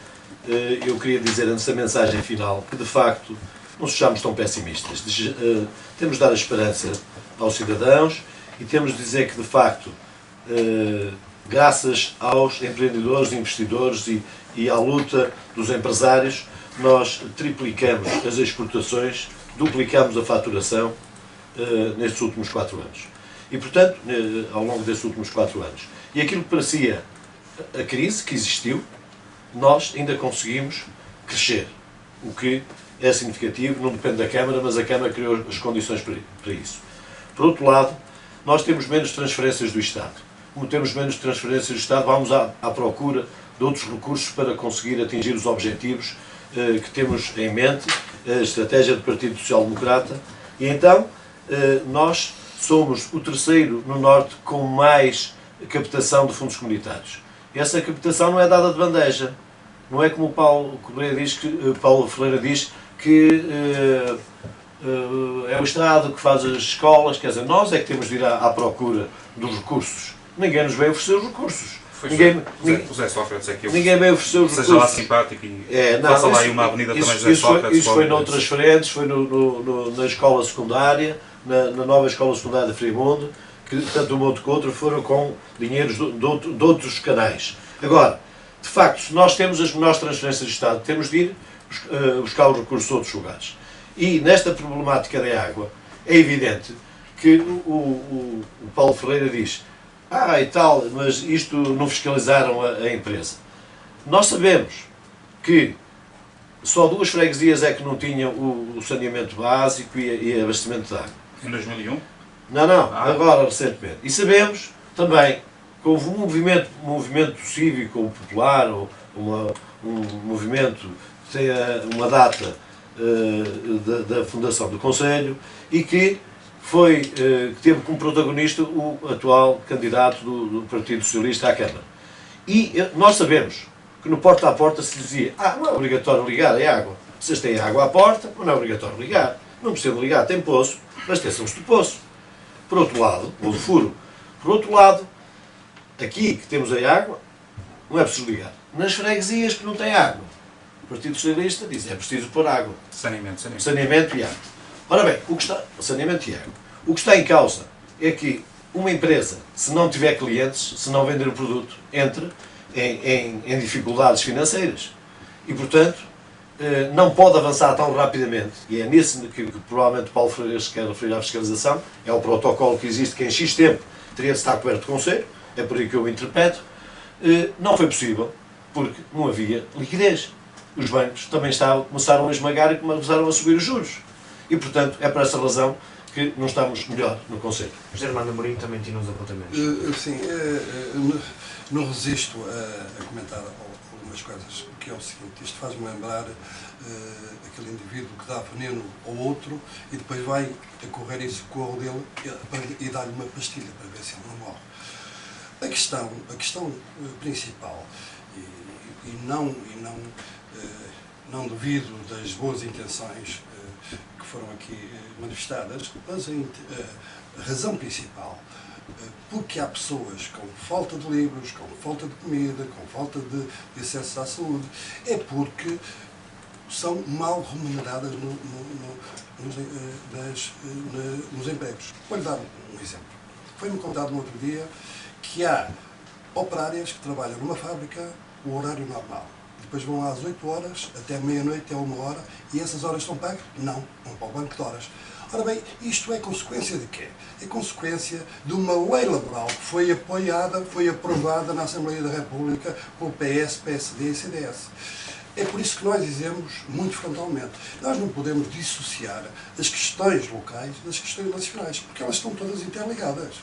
eu queria dizer antes da mensagem final que, de facto, não sejamos tão pessimistas. Temos de dar a esperança aos cidadãos e temos de dizer que, de facto, graças aos empreendedores, investidores e à luta dos empresários, nós triplicamos as exportações, duplicamos a faturação nestes últimos 4 anos. E, portanto, ao longo destes últimos 4 anos. E aquilo que parecia a crise que existiu, nós ainda conseguimos crescer. O que é significativo, não depende da Câmara, mas a Câmara criou as condições para isso. Por outro lado, nós temos menos transferências do Estado. Como temos menos transferências do Estado, vamos à procura de outros recursos para conseguir atingir os objetivos que temos em mente, a estratégia do Partido Social Democrata, e então nós somos o terceiro no Norte com mais captação de fundos comunitários. E essa captação não é dada de bandeja. Não é como o Paulo Ferreira diz que é o Estado que faz as escolas, quer dizer, nós é que temos de ir à procura dos recursos. Ninguém nos veio oferecer os recursos. José Sócrates é que eu... Ninguém veio oferecer os recursos. Seja lá simpático e faça lá aí uma avenida também José Sócrates. Isso foi noutras frentes, foi na escola secundária, na nova escola secundária de Frimundo, que tanto um outro que outro foram com dinheiros de outros canais. Agora, de facto, se nós temos as menores transferências do Estado, temos de ir buscar os recursos de outros lugares. E nesta problemática da água, é evidente que o Paulo Ferreira diz e tal, mas isto não fiscalizaram a empresa. Nós sabemos que só 2 freguesias é que não tinham o saneamento básico e abastecimento de água. Em 2001? Não, agora recentemente. E sabemos também que houve um movimento cívico ou popular, ou um movimento que tem uma data da fundação do Conselho e que teve como protagonista o atual candidato do Partido Socialista à Câmara. E nós sabemos que no porta a porta se dizia: não é obrigatório ligar a água. Vocês têm água à porta, não é obrigatório ligar. Não precisa ligar, tem poço, abasteçam-se do poço. Por outro lado, ou do furo. Por outro lado, aqui que temos a água, não é preciso ligar. Nas freguesias que não têm água, o Partido Socialista diz: é preciso pôr água. Saneamento e água. Ora bem, saneamento e água. O que está em causa é que uma empresa, se não tiver clientes, se não vender o produto, entre em dificuldades financeiras. E, portanto, não pode avançar tão rapidamente. E é nisso que provavelmente Paulo Freire se quer referir à fiscalização. É o protocolo que existe, que em X tempo teria de estar coberto de conselho. É por aí que eu interpreto. Não foi possível, porque não havia liquidez. Os bancos também começaram a esmagar e começaram a subir os juros. E, portanto, é por essa razão que não estamos melhor no Conselho. José Armando Amorim também tinha uns apontamentos. Sim, não resisto a comentar algumas coisas, que é o seguinte: isto faz-me lembrar aquele indivíduo que dá veneno ao outro e depois vai a correr em socorro dele e dá-lhe uma pastilha para ver se ele não morre. A questão principal, e não duvido das boas intenções que foram aqui manifestadas, mas a razão principal, porque há pessoas com falta de livros, com falta de comida, com falta de acesso à saúde, é porque são mal remuneradas nos empregos. Vou-lhe dar um exemplo. Foi-me contado no outro dia que há operárias que trabalham numa fábrica o horário normal. Depois vão às 8 horas, até meia-noite, é 1 hora, e essas horas estão pagas? Não, vão para o banco de horas. Ora bem, isto é consequência de quê? É consequência de uma lei laboral que foi apoiada, foi aprovada na Assembleia da República pelo PS, PSD e CDS. É por isso que nós dizemos, muito frontalmente, nós não podemos dissociar as questões locais das questões nacionais, porque elas estão todas interligadas.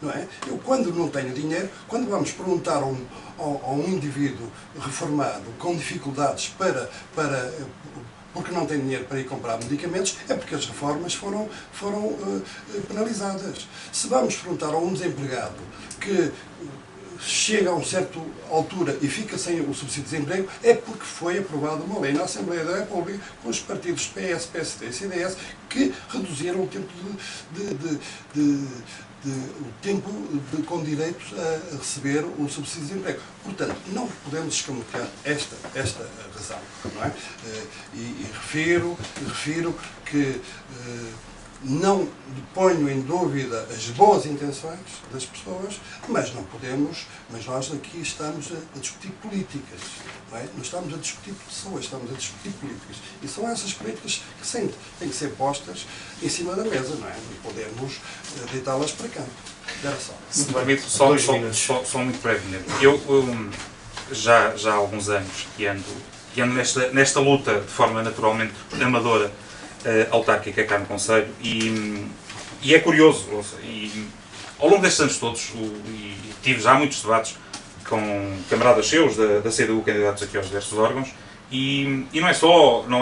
Não é? Eu, quando não tenho dinheiro, quando vamos perguntar a um indivíduo reformado com dificuldades porque não tem dinheiro para ir comprar medicamentos, é porque as reformas foram penalizadas. Se vamos perguntar a um desempregado que chega a uma certa altura e fica sem o subsídio de desemprego, é porque foi aprovada uma lei na Assembleia da República com os partidos PS, PSD e CDS que reduziram o tempo com direitos a receber o subsídio de desemprego. Portanto, não podemos escamotear esta razão, não é? E refiro que não ponho em dúvida as boas intenções das pessoas, mas nós aqui estamos a discutir políticas, não é? Não estamos a discutir pessoas, estamos a discutir políticas. E são essas políticas que têm que ser postas em cima da mesa, não é? Não podemos deitá-las para canto. Era só. Se me permite, só muito brevemente. Eu já há alguns anos que ando nesta luta de forma naturalmente amadora, autárquica cá no Conselho, e é curioso, e ao longo destes anos todos, e tive já muitos debates com camaradas seus da CDU, candidatos aqui aos diversos órgãos, e não é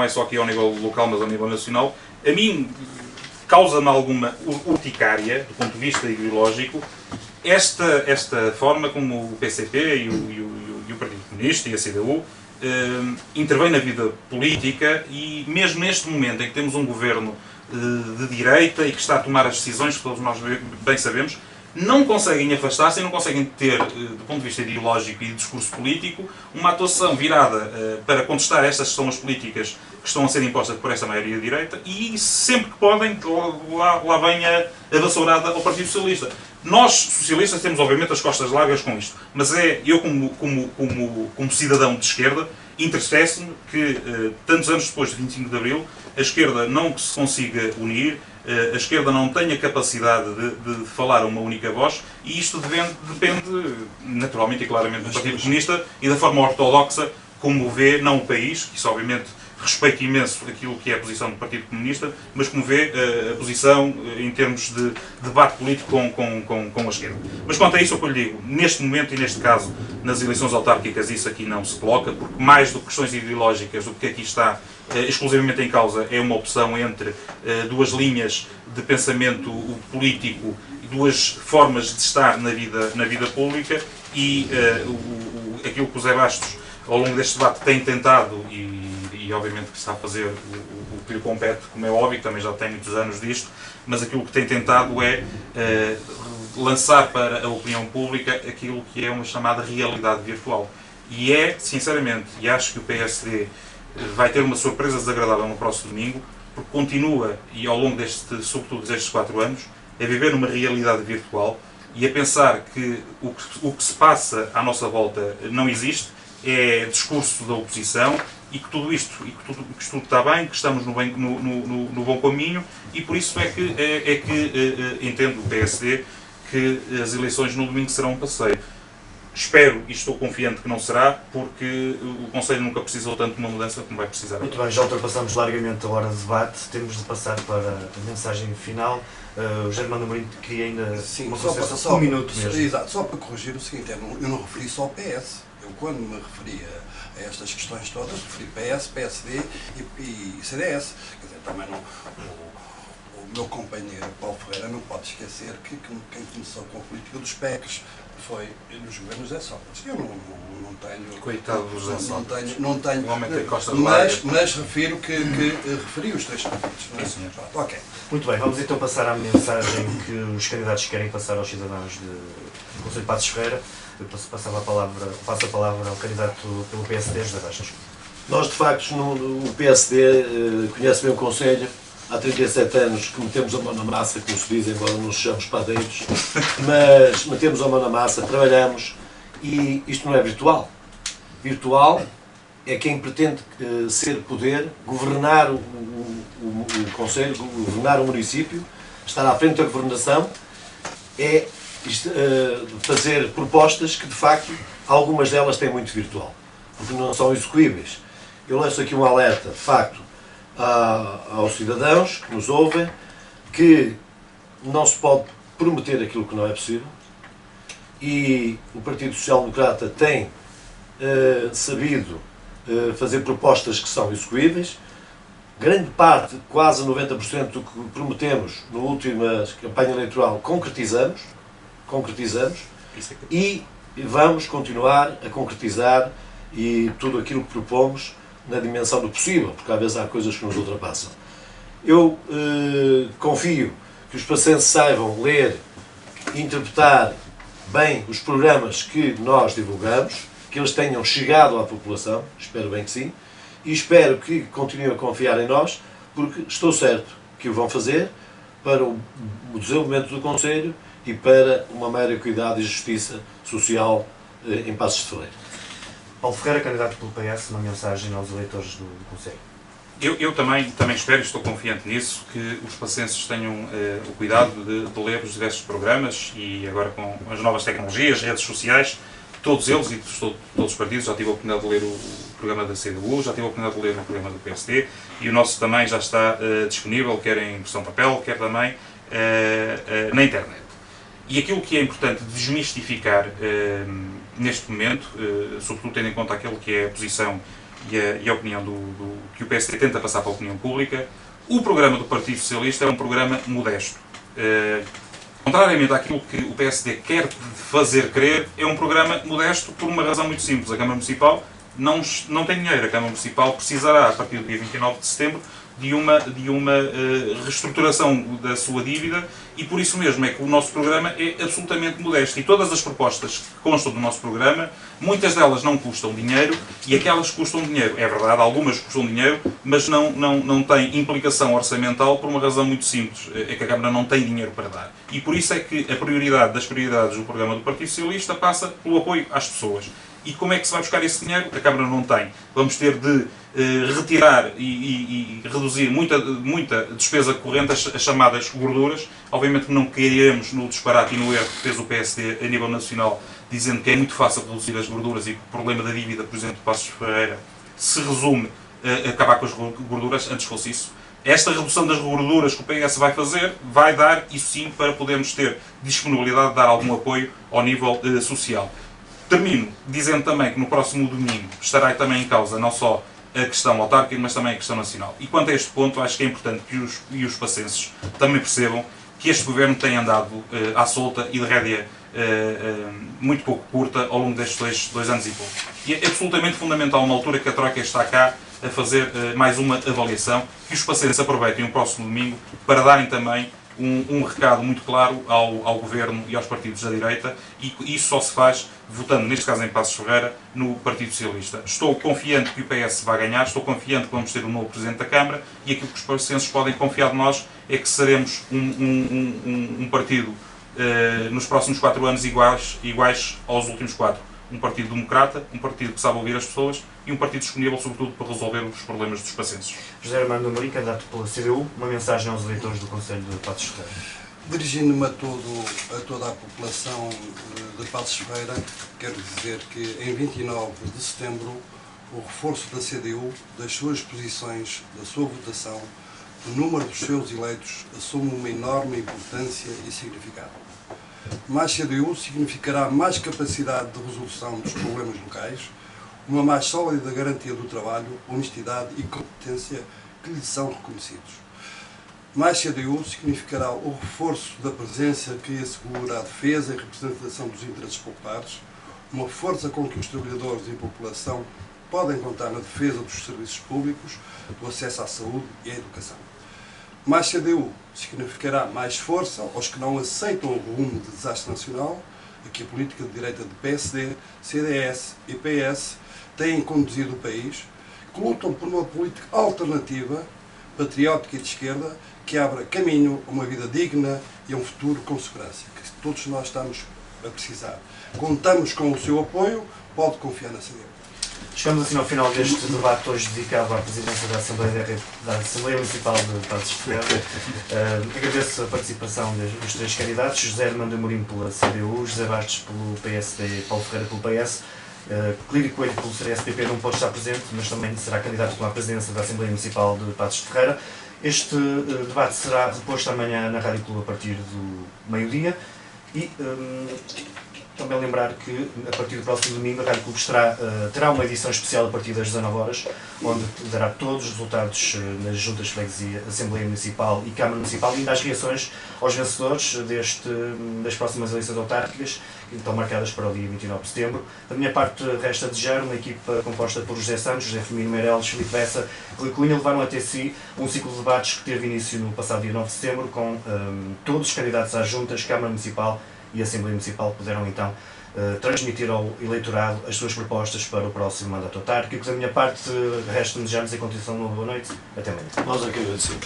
só aqui ao nível local, mas ao nível nacional, a mim causa-me alguma urticária, do ponto de vista ideológico, esta forma como o PCP e o Partido Comunista e a CDU intervém na vida política, e mesmo neste momento em que temos um governo de direita e que está a tomar as decisões que todos nós bem sabemos, não conseguem afastar-se e não conseguem ter, do ponto de vista ideológico e de discurso político, uma atuação virada para contestar estas que são as políticas que estão a ser impostas por esta maioria de direita, e sempre que podem, lá vem a vassourada ao Partido Socialista. Nós, socialistas, temos obviamente as costas largas com isto, mas eu como cidadão de esquerda, entristece-me que, tantos anos depois de 25 de Abril, a esquerda não se consiga unir, a esquerda não tenha capacidade de falar uma única voz, e isto depende naturalmente e claramente do Partido Comunista e da forma ortodoxa como vê, não o país, que isso obviamente respeito imenso aquilo que é a posição do Partido Comunista, mas como vê, a posição em termos de debate político com a esquerda. Mas quanto a isso, é o que eu lhe digo, neste momento e neste caso, nas eleições autárquicas, isso aqui não se coloca, porque mais do que questões ideológicas, do que aqui está exclusivamente em causa é uma opção entre duas linhas de pensamento político, duas formas de estar na vida pública, e aquilo que o José Bastos, ao longo deste debate, tem tentado, e obviamente que está a fazer o que lhe compete, como é óbvio, também já tem muitos anos disto, mas aquilo que tem tentado é lançar para a opinião pública aquilo que é uma chamada realidade virtual. E sinceramente, e acho que o PSD vai ter uma surpresa desagradável no próximo domingo, porque continua, e ao longo sobretudo destes 4 anos, a viver numa realidade virtual e a pensar que o que se passa à nossa volta não existe, é discurso da oposição, e que tudo isto está bem, que estamos no bom caminho, e por isso é que entendo o PSD que as eleições no domingo serão um passeio. Espero e estou confiante que não será, porque o Conselho nunca precisou tanto de uma mudança como vai precisar. Muito bem, já ultrapassamos largamente a hora de debate, temos de passar para a mensagem final. O Germano Amorim queria ainda uma consideração, 1 minuto mesmo. Exato, só para corrigir o seguinte, eu não referi só ao PS. Eu, quando me referi a estas questões todas, referi PS, PSD e CDS. Quer dizer, também não... O meu companheiro Paulo Ferreira não pode esquecer que quem começou com a política dos PECs foi nos governos José Sócrates. Eu não tenho... Coitado do José Sócrates. Não tenho... O homem tem costas mas refiro que referi os 3 partidos. Não é? Sim, senhor. Ok. Muito bem, vamos então passar à mensagem que os candidatos querem passar aos cidadãos do Conselho de Passos Ferreira. Eu passo a palavra ao candidato pelo PSD, José Bastos. Nós, de facto, no PSD, conhece bem o Conselho. Há 37 anos que metemos a mão na massa, como se diz, embora não sejamos padeiros, mas metemos a mão na massa, trabalhamos, e isto não é virtual. Virtual é quem pretende ser poder, governar o Conselho, governar o município, estar à frente da governação, é fazer propostas que, de facto, algumas delas têm muito virtual, porque não são execuíveis. Eu lanço aqui um alerta, de facto, aos cidadãos que nos ouvem, que não se pode prometer aquilo que não é possível, e o Partido Social Democrata tem sabido fazer propostas que são execuíveis. Grande parte, quase 90% do que prometemos na última campanha eleitoral, concretizamos, e vamos continuar a concretizar e tudo aquilo que propomos na dimensão do possível, porque às vezes há coisas que nos ultrapassam. Eu confio que os pacientes saibam ler e interpretar bem os programas que nós divulgamos, que eles tenham chegado à população, espero bem que sim, e espero que continuem a confiar em nós, porque estou certo que o vão fazer para o desenvolvimento do Conselho e para uma maior equidade e justiça social em Passos de Ferreira. Paulo Ferreira, candidato pelo PS, uma mensagem aos eleitores do Conselho. Eu também espero e estou confiante nisso, que os pacenses tenham o cuidado de ler os diversos programas, e agora com as novas tecnologias, redes sociais, todos eles e todos os partidos. Já tive a oportunidade de ler o programa da CDU, já tive a oportunidade de ler o programa do PSD, e o nosso também já está disponível, quer em versão papel, quer também na internet. E aquilo que é importante desmistificar neste momento, sobretudo tendo em conta aquilo que é a posição e a opinião que o PSD tenta passar para a opinião pública, o programa do Partido Socialista é um programa modesto. Contrariamente àquilo que o PSD quer fazer crer, é um programa modesto por uma razão muito simples. A Câmara Municipal não tem dinheiro. A Câmara Municipal precisará, a partir do dia 29 de setembro, de uma reestruturação da sua dívida, e por isso mesmo é que o nosso programa é absolutamente modesto. E todas as propostas que constam do nosso programa, muitas delas não custam dinheiro, e aquelas que custam dinheiro, é verdade, algumas custam dinheiro, mas não têm implicação orçamental por uma razão muito simples, é que a Câmara não tem dinheiro para dar. E por isso é que a prioridade das prioridades do programa do Partido Socialista passa pelo apoio às pessoas. E como é que se vai buscar esse dinheiro? A Câmara não tem. Vamos ter de retirar e reduzir muita despesa corrente, as chamadas gorduras. Obviamente que não queremos no disparate e no erro que fez o PSD a nível nacional, dizendo que é muito fácil reduzir as gorduras e que o problema da dívida, por exemplo, de Passos Ferreira, se resume acabar com as gorduras, antes fosse isso. Esta redução das gorduras que o PS vai fazer vai dar, isso sim, para podermos ter disponibilidade de dar algum apoio ao nível social. Termino dizendo também que no próximo domingo estará também em causa não só a questão autárquica, mas também a questão nacional. E quanto a este ponto, acho que é importante que os pacenses também percebam que este governo tem andado à solta e de rédea muito pouco curta ao longo destes dois anos e pouco. E é absolutamente fundamental, na altura que a Troika está cá, a fazer mais uma avaliação, que os pacenses aproveitem o próximo domingo para darem também um recado muito claro ao Governo e aos partidos da direita, e isso só se faz votando, neste caso em Passos Ferreira, no Partido Socialista. Estou confiante que o PS vai ganhar, estou confiante que vamos ter um novo Presidente da Câmara, e aquilo que os pacenses podem confiar de nós é que seremos um partido nos próximos 4 anos iguais aos últimos 4. Um partido democrata, um partido que sabe ouvir as pessoas e um partido disponível, sobretudo, para resolver os problemas dos pacenses. José Armando Amorim, candidato pela CDU, uma mensagem aos eleitores do Conselho de Passos Ferreira. Dirigindo-me a toda a população de Passos Ferreira, quero dizer que em 29 de setembro o reforço da CDU, das suas posições, da sua votação, do número dos seus eleitos, assume uma enorme importância e significado. Mais CDU significará mais capacidade de resolução dos problemas locais, uma mais sólida garantia do trabalho, honestidade e competência que lhe são reconhecidos. Mais CDU significará o reforço da presença que assegura a defesa e representação dos interesses populares, uma força com que os trabalhadores e a população podem contar na defesa dos serviços públicos, do acesso à saúde e à educação. Mais CDU significará mais força aos que não aceitam o rumo de desastre nacional a que a política de direita de PSD, CDS e PS têm conduzido o país, que lutam por uma política alternativa, patriótica e de esquerda, que abra caminho a uma vida digna e a um futuro com segurança, que todos nós estamos a precisar. Contamos com o seu apoio, pode confiar na CDU. Chegamos assim ao final deste debate hoje dedicado à presidência da Assembleia Municipal de Passos Ferreira. Agradeço a participação dos 3 candidatos, José Armando Amorim pela CDU, José Bastos pelo PSD e Paulo Ferreira pelo PS. Clírio Coelho pelo CDS-PP não pode estar presente, mas também será candidato à presidência da Assembleia Municipal de Passos Ferreira. Este debate será reposto amanhã na Rádio Clube a partir do meio-dia e também lembrar que a partir do próximo domingo a Rádio Clube terá uma edição especial a partir das 19 horas, onde dará todos os resultados nas juntas de freguesia, Assembleia Municipal e Câmara Municipal, e ainda as reações aos vencedores das próximas eleições autárquicas, que estão marcadas para o dia 29 de setembro. Da minha parte, resta desejar uma equipa composta por José Santos, José Firmino Meireles, Filipe Bessa e Rui Cunha levaram até si um ciclo de debates que teve início no passado dia 9 de setembro, com todos os candidatos às juntas, Câmara Municipal e a Assembleia Municipal puderam então transmitir ao eleitorado as suas propostas para o próximo mandato autárquico. Da minha parte, resta-me desejar-vos em continuação uma boa noite. Até amanhã. Nós é que agradecemos.